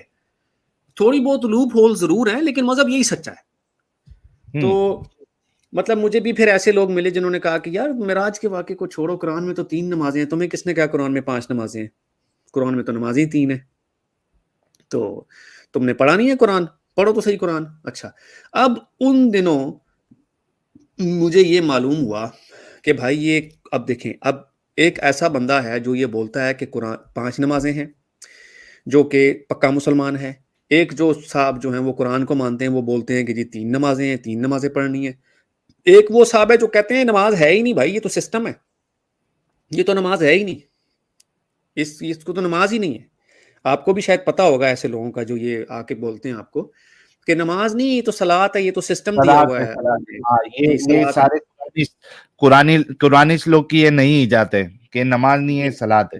Speaker 1: تھوڑی بہت لوپ ہول ضرور ہیں لیکن مذہب یہی سچا ہے. تو مطلب مجھے بھی پھر ایسے لوگ ملے جنہوں نے کہا کہ یار معراج کے واقعے کو چھوڑو، قرآن میں تو 3 نمازیں ہیں، تمہیں کس نے کہا قرآن میں 5 نمازیں ہیں؟ قرآن میں تو نمازیں 3 ہیں. تو تم نے پڑھا نہیں ہے قرآن؟ پڑھو تو صحیح قرآن. اچھا، اب ان دنوں مجھے یہ معلوم ہوا کہ بھائی یہ اب دیکھیں، اب ایک ایسا بندہ ہے جو یہ بولتا ہے کہ قرآن 5 نمازیں ہیں، جو کہ پکا مسلمان ہے. ایک جو صاحب جو ہیں وہ قرآن کو مانتے ہیں وہ بولتے ہیں کہ جی 3 نمازیں ہیں، 3 نمازیں پڑھنی ہیں. ایک وہ صاحب ہے جو کہتے ہیں نماز ہے ہی نہیں بھائی، یہ تو سسٹم ہے، یہ تو نماز ہے ہی نہیں، اس کو تو نماز ہی نہیں ہے. آپ کو بھی شاید پتا ہوگا ایسے لوگوں کا جو یہ آ کے بولتے ہیں آپ کو کہ نماز نہیں یہ تو صلاۃ ہے، یہ تو سسٹم دیا
Speaker 2: صلاۃ
Speaker 1: ہوا
Speaker 2: ہے،
Speaker 1: ہے.
Speaker 2: صلاۃ. ہاں
Speaker 1: جی
Speaker 2: یہ
Speaker 1: صلاۃ ہے.
Speaker 2: سارے قرآنی لوگ کی یہ نہیں جاتے کہ نماز نہیں ہے صلاۃ ہے.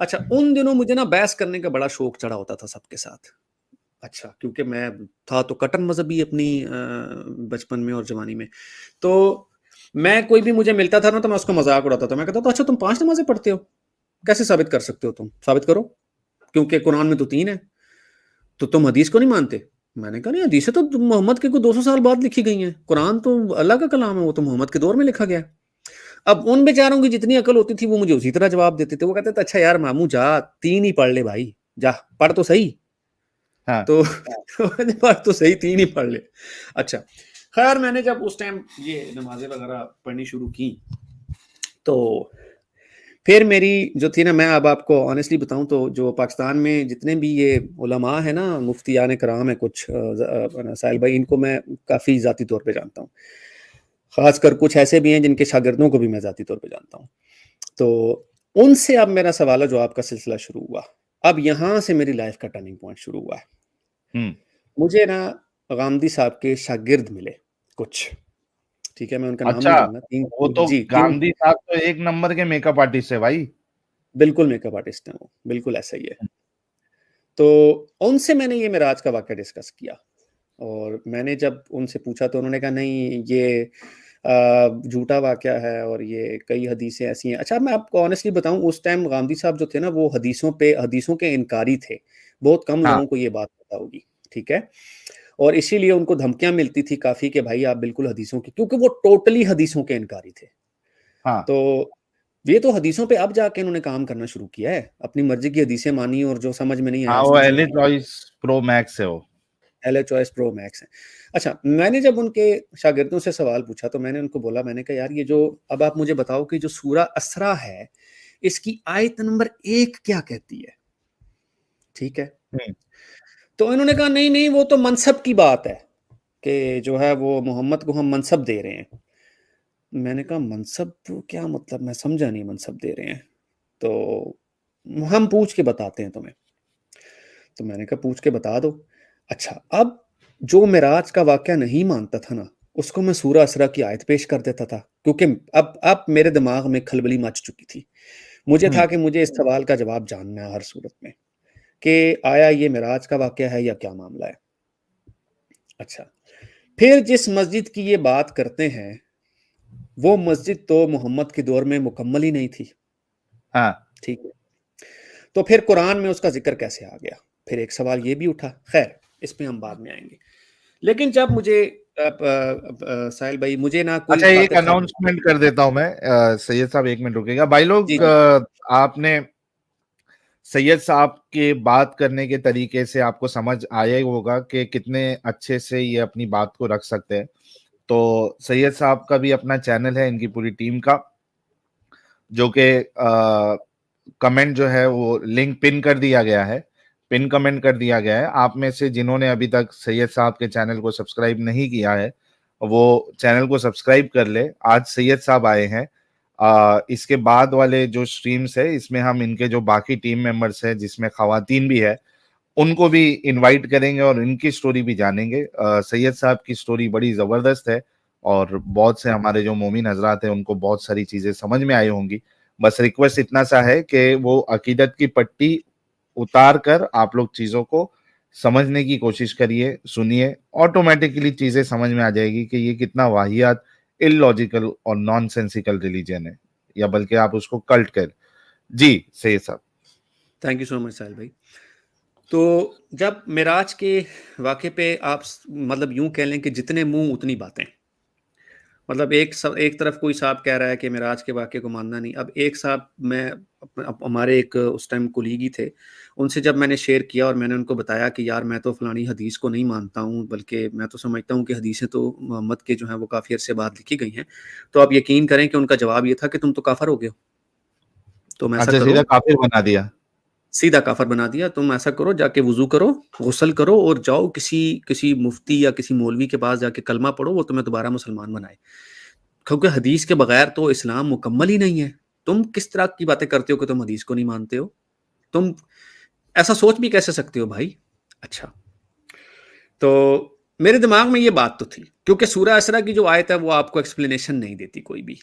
Speaker 1: اچھا، ان دنوں مجھے نا بحث کرنے کا بڑا شوق چڑھا ہوتا تھا سب کے ساتھ. اچھا، کیونکہ میں تھا تو کٹن مذہبی اپنی بچپن میں اور جوانی میں. تو میں کوئی بھی مجھے ملتا تھا نا تو میں اس کو مذاق اڑاتا تھا. میں کہتا تھا اچھا تم 5 نمازیں پڑھتے ہو، کیسے ثابت کر سکتے ہو؟ تم ثابت کرو، کیونکہ قرآن میں تو 3 ہے. تو تم حدیث کو نہیں مانتے؟ میں نے کہا نہیں، حدیثیں تو محمد کے کوئی 200 سال بعد لکھی گئی ہیں، قرآن تو اللہ کا کلام ہے، وہ تو محمد کے دور میں لکھا گیا ہے. اب ان بیچاروں کی جتنی عقل ہوتی تھی وہ مجھے اسی طرح جواب دیتے تھے. وہ کہتے تھے اچھا یار ماموں جا 3 ہی پڑھ لے بھائی، جا پڑھ تو صحیح.
Speaker 2: ہاں
Speaker 1: تو پڑھ تو صحیح 3 ہی پڑھ لے. اچھا خیر، میں نے جب اس ٹائم یہ نمازیں وغیرہ پڑھنی شروع کی تو پھر میری جو تھی نا، میں اب آپ کو آنیسٹلی بتاؤں تو جو پاکستان میں جتنے بھی یہ علماء ہیں نا، مفتیان کرام ہیں کچھ، ساحل بھائی، ان کو میں کافی ذاتی طور پہ جانتا ہوں. خاص کر کچھ ایسے بھی ہیں جن کے شاگردوں کو بھی میں ذاتی طور پہ جانتا ہوں. تو ان سے اب میرا سوال و جواب کا سلسلہ شروع ہوا. اب یہاں سے میری لائف کا ٹرننگ پوائنٹ شروع ہوا ہے. مجھے نا غامدی صاحب کے شاگرد ملے کچھ، ٹھیک ہے، میں ان کا نام نہیں
Speaker 2: اچھا،
Speaker 1: لوں گا.
Speaker 2: وہ تو
Speaker 1: جی،
Speaker 2: گاندھی صاحب تو ایک نمبر کے میک اپ آرٹسٹ ہے بھائی.
Speaker 1: بالکل میک اپ آرٹسٹ ہیں وہ، بالکل ایسا ہی ہے. تو ان سے میں نے یہ معراج کا واقعہ ڈسکس کیا، اور میں نے جب ان سے پوچھا تو انہوں نے کہا نہیں، یہ جھوٹا واقعہ ہے اور یہ کئی حدیثیں ایسی ہیں. اچھا، میں آپ کو آنیسٹلی بتاؤں، اس ٹائم غامدی صاحب جو تھے نا، وہ حدیثوں کے انکاری تھے. بہت کم
Speaker 2: ہاں
Speaker 1: لوگوں کو یہ بات پتا ہوگی، ٹھیک ہے. اور اسی لیے ان کو دھمکیاں ملتی تھی کافی کہ بھائی آپ بالکل حدیثوں کی، کیونکہ وہ ٹوٹلی حدیثوں کے انکاری تھے.
Speaker 2: ہاں
Speaker 1: تو یہ تو حدیثوں پہ اب جا کے انہوں نے کام کرنا شروع کیا ہے، اپنی مرضی کی حدیثیں مانی اور جو سمجھ میں نہیں آیا
Speaker 2: ہاں،
Speaker 1: اس
Speaker 2: وہ
Speaker 1: کو
Speaker 2: ایل
Speaker 1: چھوڑ دیا.
Speaker 2: چوائس پرو میکس ہے وہ.
Speaker 1: ایل چوائس پرو میکس ہے. اچھا، میں نے جب ان کے شاگردوں سے سوال پوچھا تو میں نے ان کو بولا، میں نے کہا یار یہ جو اب آپ مجھے بتاؤ کہ جو سورہ اسرا ہے اس کی آیت نمبر 1 کیا کہتی ہے، ٹھیک ہے. تو انہوں نے کہا نہیں وہ تو منصب کی بات ہے کہ جو ہے وہ محمد کو ہم منصب دے رہے ہیں. میں نے کہا منصب تو کیا مطلب، میں سمجھا نہیں منصب دے رہے ہیں. تو ہم پوچھ کے بتاتے ہیں تمہیں. تو میں نے کہا پوچھ کے بتا دو. اچھا، اب جو معراج کا واقعہ نہیں مانتا تھا نا، اس کو میں سورہ اسرا کی آیت پیش کر دیتا تھا، کیونکہ اب میرے دماغ میں کھلبلی مچ چکی تھی. مجھے تھا کہ مجھے اس سوال کا جواب جاننا ہے ہر صورت میں، کہ آیا یہ معراج کا واقعہ ہے یا کیا معاملہ ہے. اچھا، پھر جس مسجد کی یہ بات کرتے ہیں وہ مسجد تو محمد کے دور میں مکمل ہی نہیں تھی.
Speaker 2: ہاں
Speaker 1: ٹھیک ہے. تو پھر قرآن میں اس کا ذکر کیسے آ گیا؟ پھر ایک سوال یہ بھی اٹھا. خیر، اس پہ ہم بعد میں آئیں گے. لیکن جب مجھے ساحل بھائی، مجھے نا کوئی
Speaker 2: اچھا، ایک
Speaker 1: خاطر خواہ،
Speaker 2: اناؤنسمنٹ کر دیتا ہوں میں. سید صاحب 1 منٹ رکے گا. بھائی
Speaker 1: جی
Speaker 2: لوگ،
Speaker 1: جی
Speaker 2: آپ نے سید صاحب کے بات کرنے کے طریقے سے آپ کو سمجھ آیا ہی ہوگا کہ کتنے اچھے سے یہ اپنی بات کو رکھ سکتے ہیں. تو سید صاحب کا بھی اپنا چینل ہے، ان کی پوری ٹیم کا، جو کہ کمنٹ جو ہے وہ لنک پن کر دیا گیا ہے، پن کمنٹ کر دیا گیا ہے. آپ میں سے جنہوں نے ابھی تک سید صاحب کے چینل کو سبسکرائب نہیں کیا ہے وہ چینل کو سبسکرائب کر لے. آج سید صاحب آئے ہیں. اس کے بعد والے جو سٹریمز ہے اس میں ہم ان کے جو باقی ٹیم ممبرز ہیں جس میں خواتین بھی ہے ان کو بھی انوائٹ کریں گے اور ان کی سٹوری بھی جانیں گے. سید صاحب کی سٹوری بڑی زبردست ہے اور بہت سے ہمارے جو مومن حضرات ہیں ان کو بہت ساری چیزیں سمجھ میں آئی ہوں گی. بس ریکویسٹ اتنا سا ہے کہ وہ عقیدت کی پٹی اتار کر آپ لوگ چیزوں کو سمجھنے کی کوشش کریے، سنیے. آٹومیٹکلی چیزیں سمجھ میں آ جائے گی کہ یہ کتنا واہیات، ان لاجیکل اور نان سینسیکل ریلیجن ہے، یا بلکہ آپ اس کو کلٹ کر. جی سید صاحب.
Speaker 1: تھینک یو سو مچ ساحل بھائی. تو جب معراج کے واقعے پہ آپ مطلب یوں کہہ لیں کہ جتنے منہ اتنی باتیں، مطلب ایک طرف کوئی صاحب کہہ رہا ہے کہ معراج کے واقعے کو ماننا نہیں. اب ایک صاحب، میں ہمارے ایک اس ٹائم کولیگی تھے، ان سے جب میں نے شیئر کیا اور میں نے ان کو بتایا کہ یار میں تو فلانی حدیث کو نہیں مانتا ہوں، بلکہ میں تو سمجھتا ہوں کہ حدیثیں تو محمد کے جو ہیں وہ کافی عرصے بعد لکھی گئی ہیں، تو آپ یقین کریں کہ ان کا جواب یہ تھا کہ تم تو کافر ہو گئے ہو. تم ایسا
Speaker 2: اچھا،
Speaker 1: کرو،
Speaker 2: سیدھا کافر بنا دیا.
Speaker 1: سیدھا کافر بنا دیا. تم ایسا کرو، جا کے وضو کرو، غسل کرو اور جاؤ کسی مفتی یا کسی مولوی کے پاس جا کے کلمہ پڑھو، وہ تمہیں دوبارہ مسلمان بنائے. کیونکہ حدیث کے بغیر تو اسلام مکمل ہی نہیں ہے. تم کس طرح کی باتیں کرتے ہو کہ تم حدیث کو نہیں مانتے ہو؟ تم ایسا سوچ بھی کیسے سکتے ہو بھائی؟ اچھا، تو میرے دماغ میں یہ بات تو تھی، کیونکہ سورہ اسرا کی جو آیت ہے وہ آپ کو ایکسپلینیشن نہیں دیتی کوئی بھی.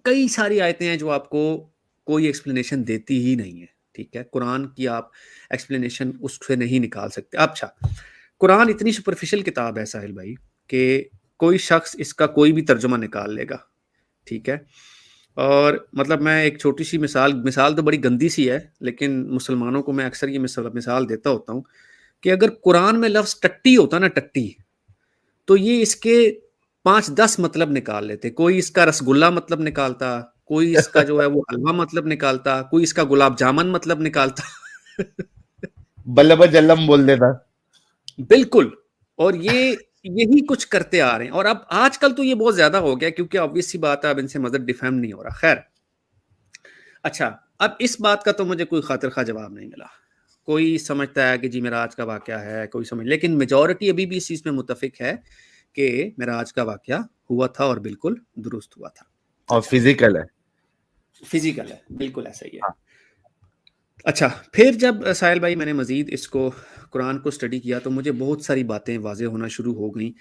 Speaker 1: کئی ساری آیتیں ہیں جو آپ کو کوئی ایکسپلینیشن دیتی ہی نہیں ہے. ٹھیک ہے، قرآن کی آپ ایکسپلینیشن اس سے نہیں نکال سکتے. اچھا، قرآن اتنی سپرفیشل کتاب ہے ساحل بھائی کہ کوئی شخص اس کا کوئی بھی ترجمہ نکال لے گا. ٹھیک ہے، اور مطلب میں ایک چھوٹی سی مثال تو بڑی گندی سی ہے، لیکن مسلمانوں کو میں اکثر یہ مثال دیتا ہوتا ہوں کہ اگر قرآن میں لفظ ٹٹی ہوتا نا، ٹٹی، تو یہ اس کے 5-10 مطلب نکال لیتے. کوئی اس کا رسگلہ مطلب نکالتا، کوئی اس کا جو ہے وہ حلوہ مطلب نکالتا، کوئی اس کا گلاب جامن مطلب نکالتا.
Speaker 2: بلب جلم بول دیتا.
Speaker 1: بالکل. اور یہی کچھ کرتے آ رہے ہیں. اور اب آج کل تو یہ بہت زیادہ ہو گیا کیونکہ obvious سی بات ہے اب ان سے مذہب ڈیفیم نہیں ہو رہا. خیر، اچھا اب اس بات کا تو مجھے کوئی خاطر خواہ جواب نہیں ملا. کوئی سمجھتا ہے کہ جی میرا آج کا واقعہ ہے, کوئی سمجھ, لیکن میجورٹی ابھی بھی اس چیز میں متفق ہے کہ میرا آج کا واقعہ ہوا تھا اور بالکل درست ہوا تھا.
Speaker 2: اور فزیکل ہے,
Speaker 1: فزیکل ہے, بالکل ایسا ہی ہے. اچھا پھر جب ساحل بھائی میں نے مزید اس کو قرآن کو سٹڈی کیا تو مجھے بہت ساری باتیں واضح ہونا شروع ہو گئیں.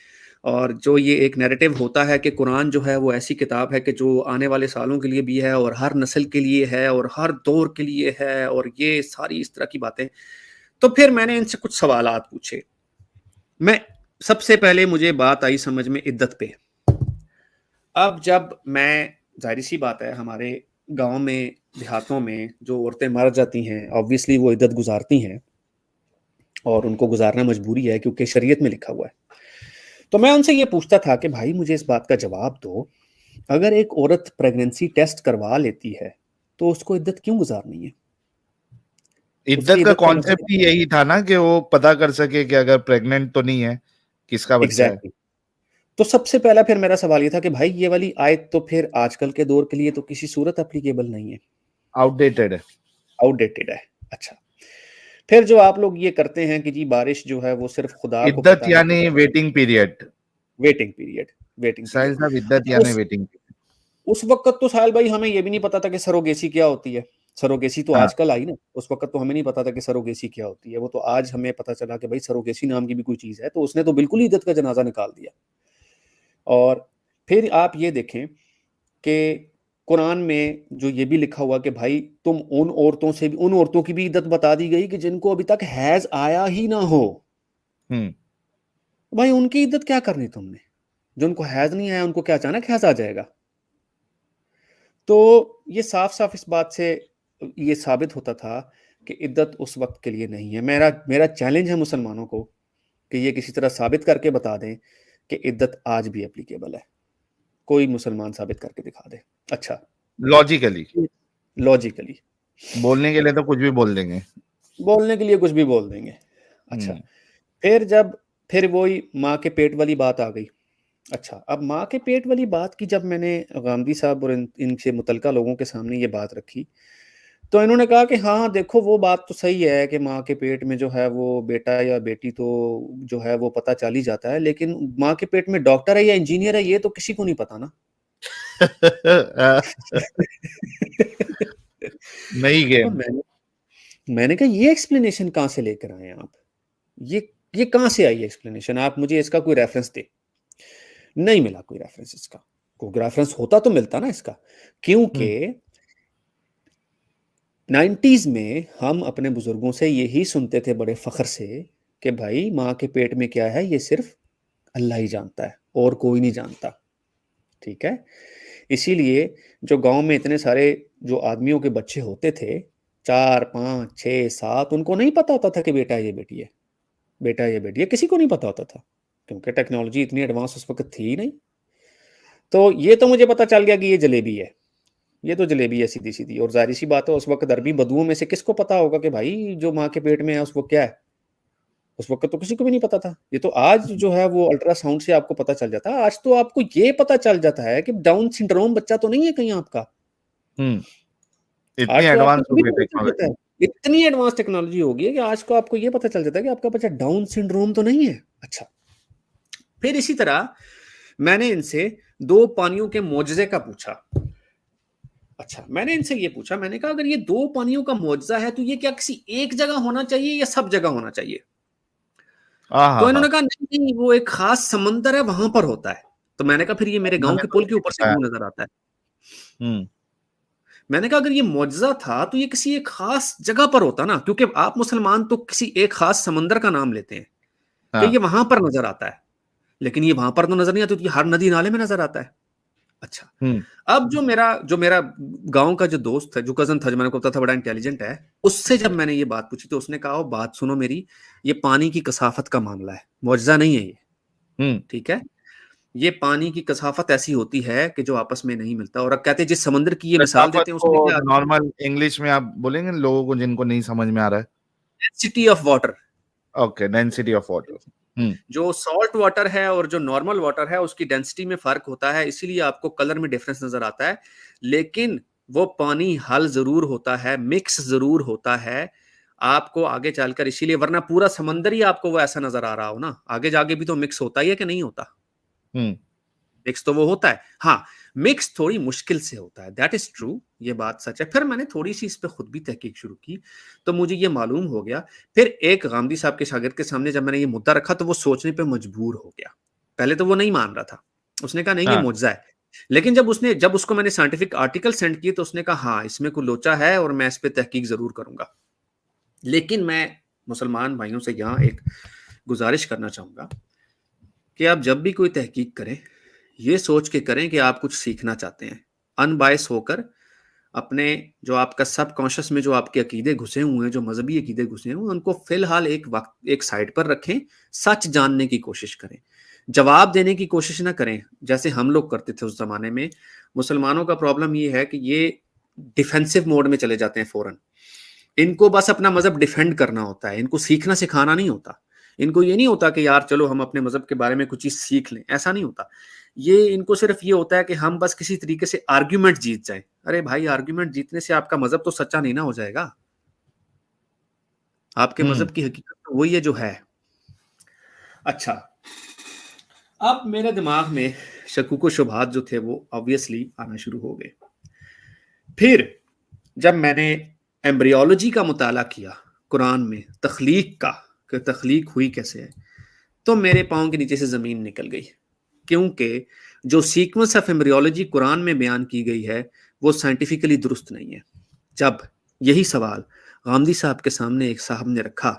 Speaker 1: اور جو یہ ایک نیریٹو ہوتا ہے کہ قرآن جو ہے وہ ایسی کتاب ہے کہ جو آنے والے سالوں کے لیے بھی ہے اور ہر نسل کے لیے ہے اور ہر دور کے لیے ہے اور یہ ساری اس طرح کی باتیں, تو پھر میں نے ان سے کچھ سوالات پوچھے. میں سب سے پہلے مجھے بات آئی سمجھ میں عدت پہ. اب جب میں, ظاہر سی بات ہے ہمارے گاؤں میں دیہاتوں میں جو عورتیں مر جاتی ہیں obviously وہ عدت گزارتی ہیں اور ان کو گزارنا مجبوری ہے کیونکہ شریعت میں لکھا ہوا ہے. تو میں ان سے یہ پوچھتا تھا کہ بھائی مجھے اس بات کا جواب دو, اگر ایک عورت پریگننسی ٹیسٹ کروا لیتی ہے تو اس کو عدت کیوں گزارنی ہے؟
Speaker 2: عدت کا کانسیپٹ ہی یہی تھا نا کہ وہ پتا کر سکے کہ اگر پریگننٹ تو نہیں ہے, کس کا بچہ ہے.
Speaker 1: تو سب سے پہلا پھر میرا سوال یہ تھا کہ بھائی یہ والی آیت تو پھر آج کل کے دور کے لیے تو کسی صورت اپلیکیبل نہیں ہے,
Speaker 2: آؤٹ ڈیٹڈ
Speaker 1: ہے. اچھا پھر جو آپ لوگ یہ کرتے ہیں کہ جی بارش جو ہے وہ صرف خدا کو
Speaker 2: عدت
Speaker 1: پتہ ہے,
Speaker 2: یعنی ویٹنگ پیریڈ. ساحل صاحب عدت یعنی ویٹنگ پیریڈ.
Speaker 1: اس وقت تو ساحل بھائی ہمیں یہ بھی نہیں پتا تھا کہ سروگیسی کیا ہوتی ہے. سروگیسی تو آج کل آئی نا, اس وقت تو ہمیں نہیں پتا تھا کہ سروگیسی کیا ہوتی ہے. وہ تو آج ہمیں پتا چلا کہ بھائی سروگیسی نام کی بھی کوئی چیز ہے. تو اس نے تو بالکل ہی عدت کا جنازہ نکال دیا. اور پھر آپ یہ دیکھیں کہ قرآن میں جو یہ بھی لکھا ہوا کہ بھائی تم ان عورتوں کی بھی عدت بتا دی گئی کہ جن کو ابھی تک حیض آیا ہی نہ ہو. بھائی ان کی عدت کیا کرنی تم نے؟ جو ان کو حیض نہیں آیا ان کو کیا اچانک حیض آ جائے گا؟ تو یہ صاف صاف اس بات سے یہ ثابت ہوتا تھا کہ عدت اس وقت کے لیے نہیں ہے. میرا چیلنج ہے مسلمانوں کو کہ یہ کسی طرح ثابت کر کے بتا دیں کہ عدت آج بھی اپلیکیبل ہے. کوئی مسلمان ثابت کر کے دکھا دے. اچھا
Speaker 2: لاجیکلی بولنے کے لیے تو کچھ بھی بول دیں گے,
Speaker 1: بولنے کے لیے کچھ بھی بول دیں گے. اچھا پھر وہی ماں کے پیٹ والی بات آ گئی. اچھا اب ماں کے پیٹ والی بات کی جب میں نے غامدی صاحب اور ان سے متعلقہ لوگوں کے سامنے یہ بات رکھی تو انہوں نے کہا کہ ہاں دیکھو وہ بات تو صحیح ہے کہ ماں کے پیٹ میں جو ہے وہ بیٹا یا بیٹی تو جو ہے وہ پتہ چل ہی جاتا ہے, لیکن ماں کے پیٹ میں ڈاکٹر ہے یا انجینئر ہے یہ تو کسی کو نہیں پتا نا.
Speaker 2: نہیں گیم.
Speaker 1: میں نے کہا یہ ایکسپلینیشن کہاں سے لے کر آئے آپ؟ یہ کہاں سے آئی ایکسپلینیشن؟ آپ مجھے اس کا کوئی ریفرنس دے. نہیں ملا کوئی ریفرنس. اس کا کوئی ریفرنس ہوتا تو ملتا نا اس کا, کیونکہ 90s میں ہم اپنے بزرگوں سے یہی سنتے تھے بڑے فخر سے کہ بھائی ماں کے پیٹ میں کیا ہے یہ صرف اللہ ہی جانتا ہے اور کوئی نہیں جانتا. ٹھیک ہے, اسی لیے جو گاؤں میں اتنے سارے جو آدمیوں کے بچے ہوتے تھے 4 5 6 7 ان کو نہیں پتا ہوتا تھا کہ بیٹا یہ بیٹی ہے, بیٹا یہ بیٹی ہے, کسی کو نہیں پتا ہوتا تھا کیونکہ ٹیکنالوجی اتنی ایڈوانس اس وقت تھی ہی نہیں. تو یہ تو مجھے پتا چل گیا کہ یہ جلیبی ہے, یہ تو جلیبی ہے سیدھی سیدھی. اور ظاہر سی بات ہے اس وقت عربی بدوؤں میں سے کس کو پتا ہوگا کہ بھائی جو ماں کے پیٹ میں ہے اس وقت کیا ہے؟ اس وقت تو کسی کو بھی نہیں پتا تھا. یہ تو آج جو ہے وہ الٹرا ساؤنڈ سے آپ کو پتا چل جاتا ہے. آج تو آپ کو یہ پتا چل جاتا ہے کہ ڈاؤن سنڈروم بچہ تو نہیں ہے کہیں آپ کا.
Speaker 2: اتنی ایڈوانس ہو گئی ٹیکنالوجی,
Speaker 1: اتنی ایڈوانس ٹیکنالوجی ہوگی ہے کہ آج کو آپ کو یہ پتا چل جاتا ہے کہ آپ کا بچہ ڈاؤن سنڈروم تو نہیں ہے. اچھا پھر اسی طرح میں نے ان سے 2 پانیوں کے معجزے کا پوچھا. اچھا میں نے ان سے یہ پوچھا, میں نے کہا اگر یہ 2 پانیوں کا معجزہ ہے تو یہ کیا کسی ایک جگہ ہونا چاہیے یا سب جگہ ہونا چاہیے؟ تو انہوں نے کہا نہیں وہ ایک خاص سمندر ہے وہاں پر ہوتا ہے. تو میں نے کہا پھر یہ میرے گاؤں کے پل کے اوپر سے کیوں نظر آتا ہے؟ میں نے کہا اگر یہ معجزہ تھا تو یہ کسی ایک خاص جگہ پر ہوتا نا, کیونکہ آپ مسلمان تو کسی ایک خاص سمندر کا نام لیتے ہیں کہ یہ وہاں پر نظر آتا ہے, لیکن یہ وہاں پر تو نظر نہیں آتا, تو یہ ہر ندی نالے میں نظر آتا ہے. اچھا اب جو میرا گاؤں کا جو دوست ہے, جو کزن تھا, جو میں نے کہا تھا بڑا انٹیلیجنٹ ہے, اس سے جب میں نے یہ بات پوچھی تو اس نے کہا بات سنو میری, یہ پانی کی کثافت کا معاملہ ہے, معجزہ نہیں ہے یہ. ٹھیک ہے, یہ پانی کی کثافت ایسی ہوتی ہے کہ جو آپس میں نہیں ملتا. اور اب کہتے ہیں جس سمندر کی یہ مثال دیتے ہیں اس میں کیا
Speaker 2: نارمل انگلش میں آپ بولیں گے لوگوں کو جن کو نہیں سمجھ میں آ رہا ہے,
Speaker 1: density of water.
Speaker 2: Okay, density of water.
Speaker 1: جو سالٹ واٹر ہے اور جو نارمل واٹر ہے اس کی ڈینسٹی میں فرق ہوتا ہے, اسی لیے آپ کو کلر میں ڈفرنس نظر آتا ہے. لیکن وہ پانی حل ضرور ہوتا ہے، مکس ضرور ہوتا ہے آپ کو آگے چل کر، اسی لیے ورنہ پورا سمندر ہی آپ کو وہ ایسا نظر آ رہا ہو نا، آگے جا کے بھی تو مکس ہوتا ہی ہے کہ نہیں ہوتا؟ مکس تو وہ ہوتا ہے، ہاں مکس تھوڑی مشکل سے ہوتا ہے، دیٹ از ٹرو، یہ بات سچ ہے۔ پھر میں نے تھوڑی سی اس پہ خود بھی تحقیق شروع کی تو مجھے یہ معلوم ہو گیا، پھر ایک غامدی صاحب کے شاگرد کے سامنے جب میں نے یہ مدعا رکھا تو وہ سوچنے پہ مجبور ہو گیا۔ پہلے تو وہ نہیں مان رہا تھا، اس نے کہا نہیں یہ معجزہ ہے، لیکن جب اس کو میں نے سائنٹیفک آرٹیکل سینڈ کیے تو اس نے کہا ہاں اس میں کوئی لوچا ہے اور میں اس پہ تحقیق ضرور کروں گا۔ لیکن میں مسلمان بھائیوں سے یہاں ایک گزارش کرنا چاہوں گا کہ آپ جب بھی کوئی تحقیق کریں یہ سوچ کے کریں کہ آپ کچھ سیکھنا چاہتے ہیں، ان بائس ہو کر اپنے جو آپ کا سب کانشس میں جو آپ کے عقیدے گھسے ہوئے ہیں، جو مذہبی عقیدے گھسے ہوئے ہیں، ان کو فی الحال ایک سائڈ پر رکھیں، سچ جاننے کی کوشش کریں، جواب دینے کی کوشش نہ کریں جیسے ہم لوگ کرتے تھے اس زمانے میں۔ مسلمانوں کا پرابلم یہ ہے کہ یہ ڈیفینسو موڈ میں چلے جاتے ہیں فوراً، ان کو بس اپنا مذہب ڈیفینڈ کرنا ہوتا ہے، ان کو سیکھنا سکھانا نہیں ہوتا، ان کو یہ نہیں ہوتا کہ یار چلو ہم اپنے مذہب کے بارے میں کچھ چیز سیکھ لیں، ایسا نہیں ہوتا۔ یہ ان کو صرف یہ ہوتا ہے کہ ہم بس کسی طریقے سے آرگیومنٹ جیت جائیں۔ ارے بھائی آرگیومنٹ جیتنے سے آپ کا مذہب تو سچا نہیں نہ ہو جائے گا، آپ کے مذہب کی حقیقت تو وہی ہے جو ہے۔ اچھا، اب میرے دماغ میں شکوک و شبہات جو تھے وہ آبویسلی آنا شروع ہو گئے۔ پھر جب میں نے ایمبریولوجی کا مطالعہ کیا قرآن میں، تخلیق کا کہ تخلیق ہوئی کیسے ہے، تو میرے پاؤں کے نیچے سے زمین نکل گئی، کیونکہ جو سیکوینس آف ایمبریولوجی قرآن میں بیان کی گئی ہے وہ سائنٹیفکلی درست نہیں ہے۔ جب یہی سوال غامدی صاحب کے سامنے ایک صاحب نے رکھا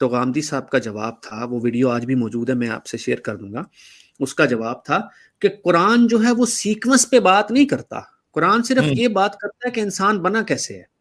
Speaker 1: تو غامدی صاحب کا جواب تھا، وہ ویڈیو آج بھی موجود ہے، میں آپ سے شیئر کر دوں گا، اس کا جواب تھا کہ قرآن جو ہے وہ سیکوینس پہ بات نہیں کرتا، قرآن صرف یہ بات کرتا ہے کہ انسان بنا کیسے ہے۔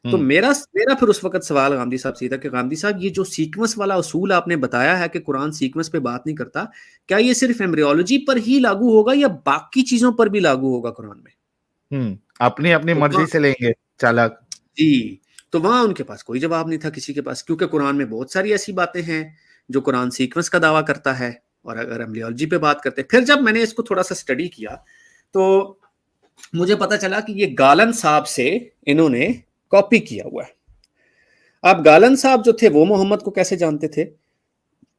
Speaker 1: تو میرا پھر اس وقت سوال غامدی صاحب سے تھا کہ غامدی صاحب یہ جو سیکوینس والا اصول آپ نے بتایا ہے کہ قرآن سیکوینس پہ بات نہیں کرتا، کیا یہ صرف ایمبریولوجی پر ہی لاگو ہوگا یا باقی چیزوں پر بھی لاگو ہوگا قرآن میں؟
Speaker 2: اپنی مرضی سے لیں گے چالاک۔
Speaker 1: جی، تو وہاں ان کے پاس کوئی جواب نہیں تھا کسی کے پاس، کیونکہ قرآن میں بہت ساری ایسی باتیں ہیں جو قرآن سیکوینس کا دعویٰ کرتا ہے، اور اگر ایمبریولوجی پہ بات کرتے ہیں۔ پھر جب میں نے اس کو تھوڑا سا اسٹڈی کیا تو مجھے پتا چلا کہ یہ گالن صاحب سے انہوں نے کاپی کیا ہوا ہے۔ اب گالن صاحب جو تھے وہ محمد کو کیسے جانتے تھے؟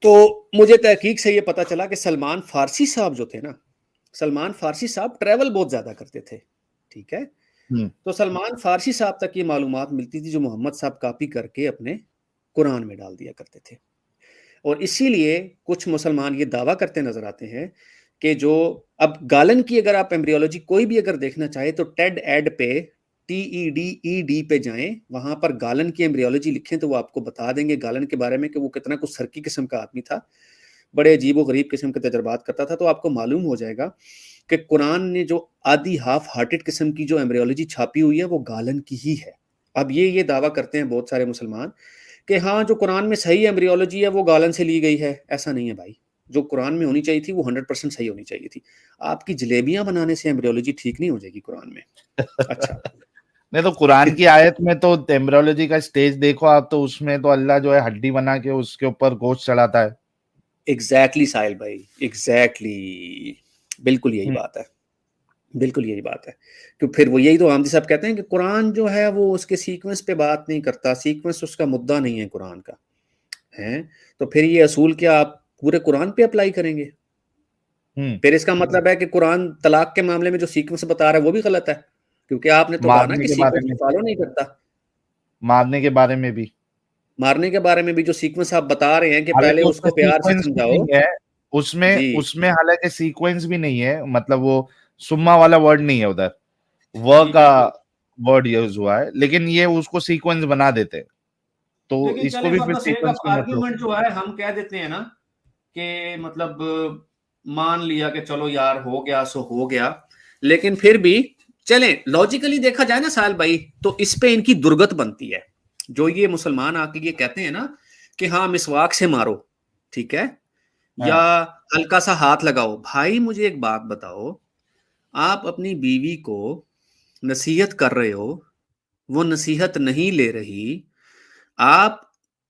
Speaker 1: تو مجھے تحقیق سے یہ پتا چلا کہ سلمان فارسی صاحب جو تھے نا، سلمان فارسی صاحب ٹریول بہت زیادہ کرتے تھے، ٹھیک ہے، تو سلمان فارسی صاحب تک یہ معلومات ملتی تھی جو محمد صاحب کاپی کر کے اپنے قرآن میں ڈال دیا کرتے تھے۔ اور اسی لیے کچھ مسلمان یہ دعویٰ کرتے نظر آتے ہیں کہ جو اب گالن کی اگر آپ ایمبریولوجی کوئی بھی اگر دیکھنا چاہے تو ٹیڈ ایڈ پہ TED پہ جائیں، وہاں پر گالن کی ایمبریولوجی لکھیں تو وہ آپ کو بتا دیں گے گالن کے بارے میں کہ وہ کتنا کچھ سرکی قسم کا آدمی تھا، بڑے عجیب و غریب قسم کے تجربات کرتا تھا۔ تو آپ کو معلوم ہو جائے گا کہ قرآن نے جو آدھی ہاف ہارٹڈ قسم کی جو ایمبریولوجی چھاپی ہوئی ہے وہ گالن کی ہی ہے۔ اب یہ دعویٰ کرتے ہیں بہت سارے مسلمان کہ ہاں جو قرآن میں صحیح ایمبریولوجی ہے وہ گالن سے لی گئی ہے، ایسا نہیں ہے بھائی، جو قرآن میں ہونی چاہیے تھی وہ 100% صحیح ہونی چاہیے تھی۔ آپ کی جلیبیاں بنانے سے ایمبریولوجی ٹھیک نہیں ہو جائے گی قرآن میں۔ اچھا
Speaker 2: نہیں تو قرآن کی آیت میں تو ایمبریولوجی کا سٹیج دیکھو آپ، تو اس میں تو اللہ جو ہے ہڈی بنا کے اس کے اوپر گوشت چڑھاتا ہے۔
Speaker 1: ایگزیکٹلی ساحل بھائی، ایگزیکٹلی، بالکل یہی بات ہے، بالکل یہی بات ہے۔ کہ پھر وہ یہی تو غامدی صاحب کہتے ہیں کہ قرآن جو ہے وہ اس کے سیکوینس پہ بات نہیں کرتا، سیکوینس اس کا مدعا نہیں ہے قرآن کا ہے، تو پھر یہ اصول کیا آپ پورے قرآن پہ اپلائی کریں گے؟ پھر اس کا مطلب ہے کہ قرآن طلاق کے معاملے میں جو سیکوینس بتا رہا ہے وہ بھی غلط ہے، کیونکہ آپ نے تو کہا نا کہ سیکوینس فالو نہیں کرتا۔
Speaker 2: مارنے کے بارے میں بھی،
Speaker 1: مارنے کے بارے میں بھی جو سیکوینس آپ بتا رہے ہیں کہ پہلے اس کو پیار سے سمجھاؤ،
Speaker 2: اس میں حالانکہ سیکوینس بھی نہیں ہے، مطلب وہ سما والا ورڈ نہیں ہے، ادھر وہ کا ورڈ یوز ہوا ہے، لیکن یہ اس کو سیکوینس بنا دیتے، تو اس کو بھی پھر سیکوینس میں مت لو۔
Speaker 1: آرگیومنٹ جو ہے ہم کہہ دیتے ہیں نا کہ مطلب مان لیا کہ چلو یار ہو گیا سو ہو گیا، لیکن پھر بھی چلیں لاجیکلی دیکھا جائے نا سال بھائی، تو اس پہ ان کی درگت بنتی ہے۔ جو یہ مسلمان آ کے یہ کہتے ہیں نا کہ ہاں مسواک سے مارو، ٹھیک ہے، یا ہلکا سا ہاتھ لگاؤ، بھائی مجھے ایک بات بتاؤ، آپ اپنی بیوی کو نصیحت کر رہے ہو، وہ نصیحت نہیں لے رہی، آپ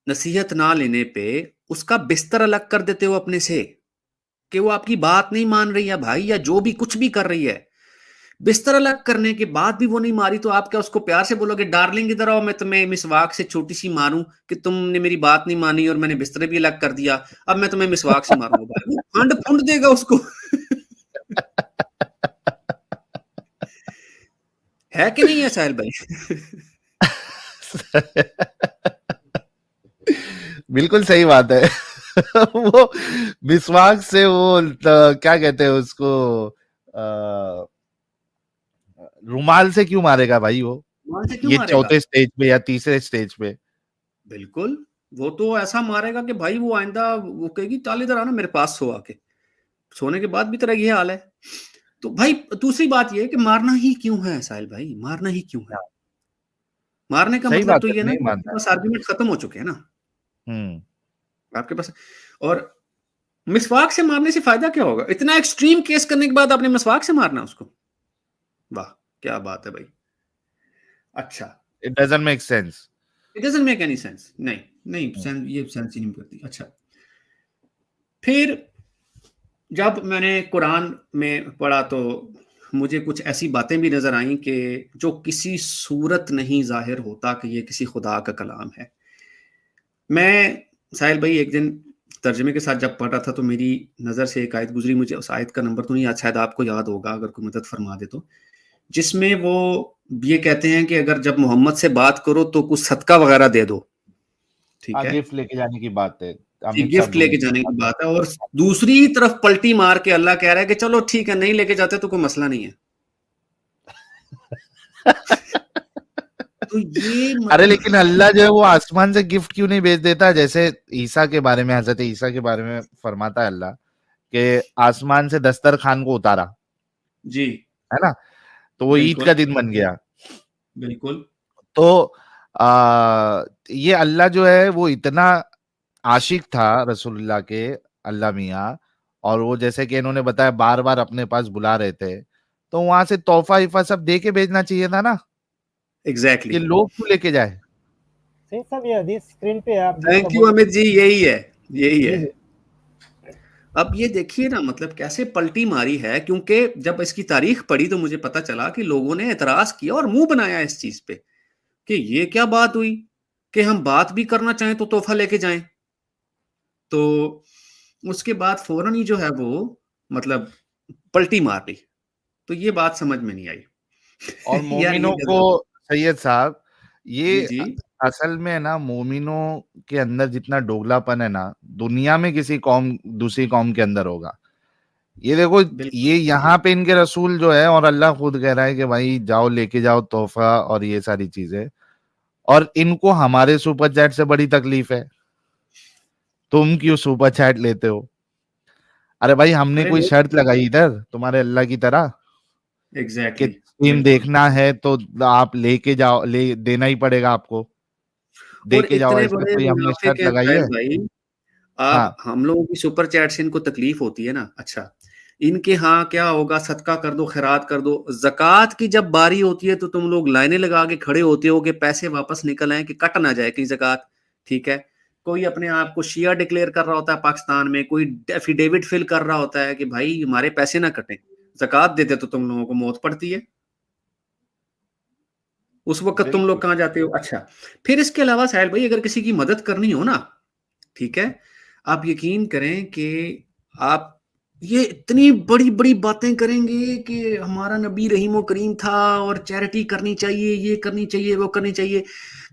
Speaker 1: نصیحت نہ لینے پہ اس کا بستر الگ کر دیتے ہو اپنے سے کہ وہ آپ کی بات نہیں مان رہی ہے بھائی، یا جو بھی کچھ بھی کر رہی ہے، بستر الگ کرنے کے بعد بھی وہ نہیں ماری تو آپ کیا اس کو پیار سے بولو گے ڈارلنگ ادھر آؤ میں تمہیں مسواک سے چھوٹی سی ماروں کہ تم نے میری بات نہیں مانی اور میں نے بستر بھی الگ کر دیا, اب میں تمہیں مسواک سے ماروں گا؟ بھائی وہ پھنڈ پھنڈ دے گا اس کو. ہے کہ نہیں ہے ساحل بھائی؟
Speaker 2: بالکل صحیح بات ہے. وہ مسواک سے وہ کیا کہتے ہیں اس کو, رومال سے کیوں مارے گا بھائی وہ, یہ چوتھے سٹیج پہ یا تیسرے سٹیج پہ؟
Speaker 1: بالکل, وہ تو ایسا مارے گا کہ بھائی وہ آئندہ وہ کہے گی تالی در آنا میرے پاس سو آ کے, سونے کے بعد بھی تیرا یہ حال ہے. تو بھائی دوسری بات یہ ہے کہ مارنا ہی کیوں ہے ساحل بھائی, مارنا ہی کیوں ہے؟ مارنے کا مطلب تو یہ نا کہ بس آرگومنٹ ختم ہو چکے ہیں نا آپ کے پاس. اور مسواک سے مارنے سے فائدہ کیا ہوگا؟ اتنا ایکسٹریم کیس کرنے کے بعد آپ نے مسواک سے مارنا اس کو, واہ کیا بات ہے بھائی. اچھا,
Speaker 2: It doesn't make sense.
Speaker 1: It doesn't make any sense. نہیں یہ سینس ہی نہیں کرتی. اچھا, پھر جب میں نے قرآن میں پڑھا تو مجھے کچھ ایسی باتیں بھی نظر آئیں کہ جو کسی صورت نہیں ظاہر ہوتا کہ یہ کسی خدا کا کلام ہے. میں ساحل بھائی ایک دن ترجمے کے ساتھ جب پڑھ رہا تھا تو میری نظر سے ایک آیت گزری, مجھے اس آیت کا نمبر تو نہیں یاد, شاید آپ کو یاد ہوگا اگر کوئی مدد فرما دے تو, جس میں وہ یہ کہتے ہیں کہ اگر جب محمد سے بات کرو تو کچھ صدقہ وغیرہ دے دو, ٹھیک ہے,
Speaker 2: گفٹ لے کے جانے کی بات ہے,
Speaker 1: گفٹ لے کے جانے کی بات ہے, اور دوسری طرف پلٹی مار کے اللہ کہہ رہا ہے کہ چلو ٹھیک ہے نہیں لے کے جاتے تو کوئی مسئلہ نہیں ہے. تو یہ
Speaker 2: ارے لیکن اللہ جو ہے وہ آسمان سے گفٹ کیوں نہیں بھیج دیتا, جیسے عیسیٰ کے بارے میں, حضرت عیسیٰ کے بارے میں فرماتا ہے اللہ کہ آسمان سے دسترخوان کو اتارا,
Speaker 1: جی
Speaker 2: ہے نا, تو وہ عید کا دن بن گیا.
Speaker 1: بالکل.
Speaker 2: تو یہ اللہ جو ہے وہ اتنا عاشق تھا رسول اللہ کے, اللہ میاں, اور وہ جیسے کہ انہوں نے بتایا بار بار اپنے پاس بلا رہے تھے, تو وہاں سے تحفہ وفا سب دے کے بھیجنا چاہیے تھا نا.
Speaker 1: ایگزیکٹلی,
Speaker 2: یہ لوگ کیوں لے کے جائے؟
Speaker 1: تھینک یو امیت جی, یہی ہے. اب یہ دیکھیے نا مطلب کیسے پلٹی ماری ہے, کیونکہ جب اس کی تاریخ پڑھی تو مجھے پتا چلا کہ لوگوں نے اعتراض کیا اور منہ بنایا اس چیز پہ کہ یہ کیا بات ہوئی کہ ہم بات بھی کرنا چاہیں تو تحفہ لے کے جائیں. تو اس کے بعد فوراً ہی جو ہے وہ مطلب پلٹی مار لی, تو یہ بات سمجھ میں نہیں آئی.
Speaker 2: اور مومنوں کو سید صاحب یہ
Speaker 1: جی
Speaker 2: اصل میں نا مومنوں کے اندر جتنا ڈوگلا پن ہے نا دنیا میں کسی قوم دوسری قوم کے اندر ہوگا. یہ دیکھو یہ یہاں پہ ان کے رسول جو ہے, اور اللہ خود کہہ رہا ہے کہ بھائی جاؤ لے کے جاؤ تحفہ اور یہ ساری چیزیں, اور ان کو ہمارے سپر چیٹ سے بڑی تکلیف ہے. تم کیوں سپر چیٹ لیتے ہو؟ ارے بھائی ہم نے کوئی شرط لگائی ادھر تمہارے اللہ کی طرح کہ ٹیم دیکھنا ہے تو آپ لے کے جاؤ, دینا ہی پڑے گا آپ کو, دے کے جاؤ, ایسا کوئی ہم نے شرط لگائی ہے؟
Speaker 1: آپ ہم لوگوں کی سپر چیٹ سے ان کو تکلیف ہوتی ہے نا. اچھا, ان کے ہاں کیا ہوگا, صدقہ کر دو, خیرات کر دو. زکوٰۃ کی جب باری ہوتی ہے تو تم لوگ لائنیں لگا کے کھڑے ہوتے ہو کہ پیسے واپس نکل آئیں کہ کٹ نہ جائے کہیں زکوٰۃ, ٹھیک ہے. کوئی اپنے آپ کو شیعہ ڈکلیئر کر رہا ہوتا ہے پاکستان میں, کوئی ایفیڈیوٹ فل کر رہا ہوتا ہے کہ بھائی ہمارے پیسے نہ کٹیں, زکوٰۃ دیتے تو تم لوگوں کو موت پڑتی ہے. اس وقت تم لوگ کہاں جاتے ہو؟ اچھا, پھر اس کے علاوہ ساحل بھائی اگر کسی کی مدد کرنی ہو نا, ٹھیک ہے, آپ یقین کریں کہ آپ یہ اتنی بڑی بڑی باتیں کریں گے کہ ہمارا نبی رحیم و کریم تھا اور چیریٹی کرنی چاہیے, یہ کرنی چاہیے, وہ کرنی چاہیے.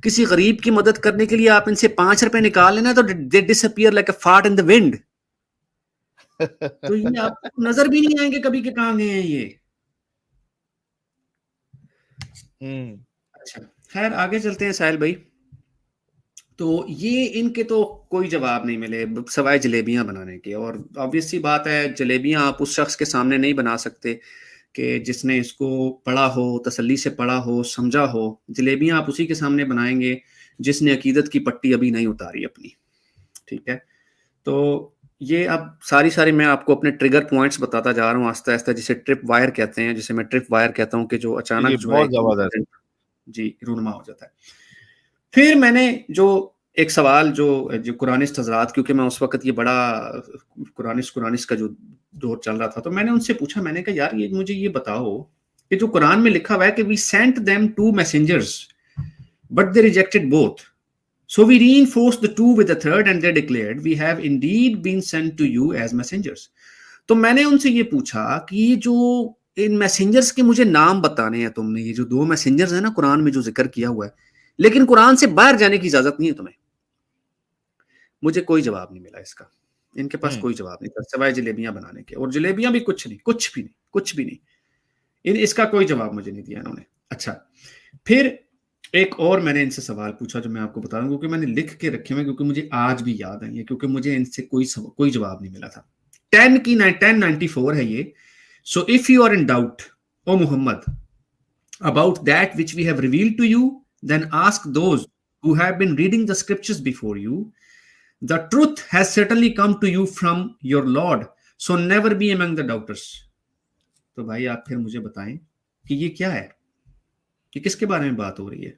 Speaker 1: کسی غریب کی مدد کرنے کے لیے آپ ان سے 5 روپے نکال لینا تو they disappear like a fart in the wind. تو یہ آپ کو نظر بھی نہیں آئیں گے کبھی کہ کہاں گئے ہیں یہ. اچھا خیر آگے چلتے ہیں ساحل بھائی. تو یہ ان کے تو کوئی جواب نہیں ملے سوائے جلیبیاں بنانے کے, اور obvious سی بات ہے جلیبیاں آپ اس شخص کے سامنے نہیں بنا سکتے کہ جس نے اس کو پڑھا ہو, تسلی سے پڑھا ہو, سمجھا ہو. جلیبیاں آپ اسی کے سامنے بنائیں گے جس نے عقیدت کی پٹی ابھی نہیں اتاری اپنی, ٹھیک ہے. تو یہ اب ساری میں آپ کو اپنے ٹریگر پوائنٹس بتاتا جا رہا ہوں آہستہ آہستہ, جسے ٹرپ وائر کہتے ہیں, جسے میں ٹرپ وائر کہتا ہوں کہ جو اچانک جو ہے جی رونما ہو جاتا ہے. پھر میں نے جو ایک سوال جو قرآنسٹ حضرات, کیونکہ میں اس وقت یہ بڑا قرآنسٹ کا جو دور چل رہا تھا, تو میں نے ان سے پوچھا, میں نے کہا یار یہ مجھے یہ بتاؤ کہ جو قرآن میں لکھا ہوا ہے کہ we sent them 2 messengers but they rejected both, so we reinforced the 2 with the third and they declared we have indeed been sent to you as messengers. تو میں نے ان سے یہ پوچھا کہ یہ جو ان میسنجرز کے مجھے نام بتانے ہیں تم نے, یہ جو 2 میسنجرز ہیں نا قرآن میں جو ذکر کیا ہوا ہے, لیکن قرآن سے باہر جانے کی اجازت نہیں ہے تمہیں. مجھے کوئی جواب نہیں ملا اس کا, ان کے پاس کوئی جواب نہیں تھا سوائے جلیبیاں بنانے کے, اور جلیبیاں بھی کچھ نہیں, اس کا کوئی جواب مجھے نہیں دیا انہوں نے. اچھا, پھر ایک اور میں نے ان سے سوال پوچھا جو میں آپ کو بتا دوں, کیونکہ میں نے لکھ کے رکھے ہوئے, کیونکہ مجھے آج بھی یاد آئی ہے, کیونکہ مجھے ان سے کوئی جواب نہیں ملا تھا. 10:94 ہے یہ. So if you are in doubt, O Muhammad, about that which we have revealed to you, then ask those who have been reading the scriptures before you. The truth has certainly come to you from your Lord, so never be among the doubters. تو بھائی آپ پھر مجھے بتائیں کہ یہ کیا ہے, کہ کس کے بارے میں بات ہو رہی ہے؟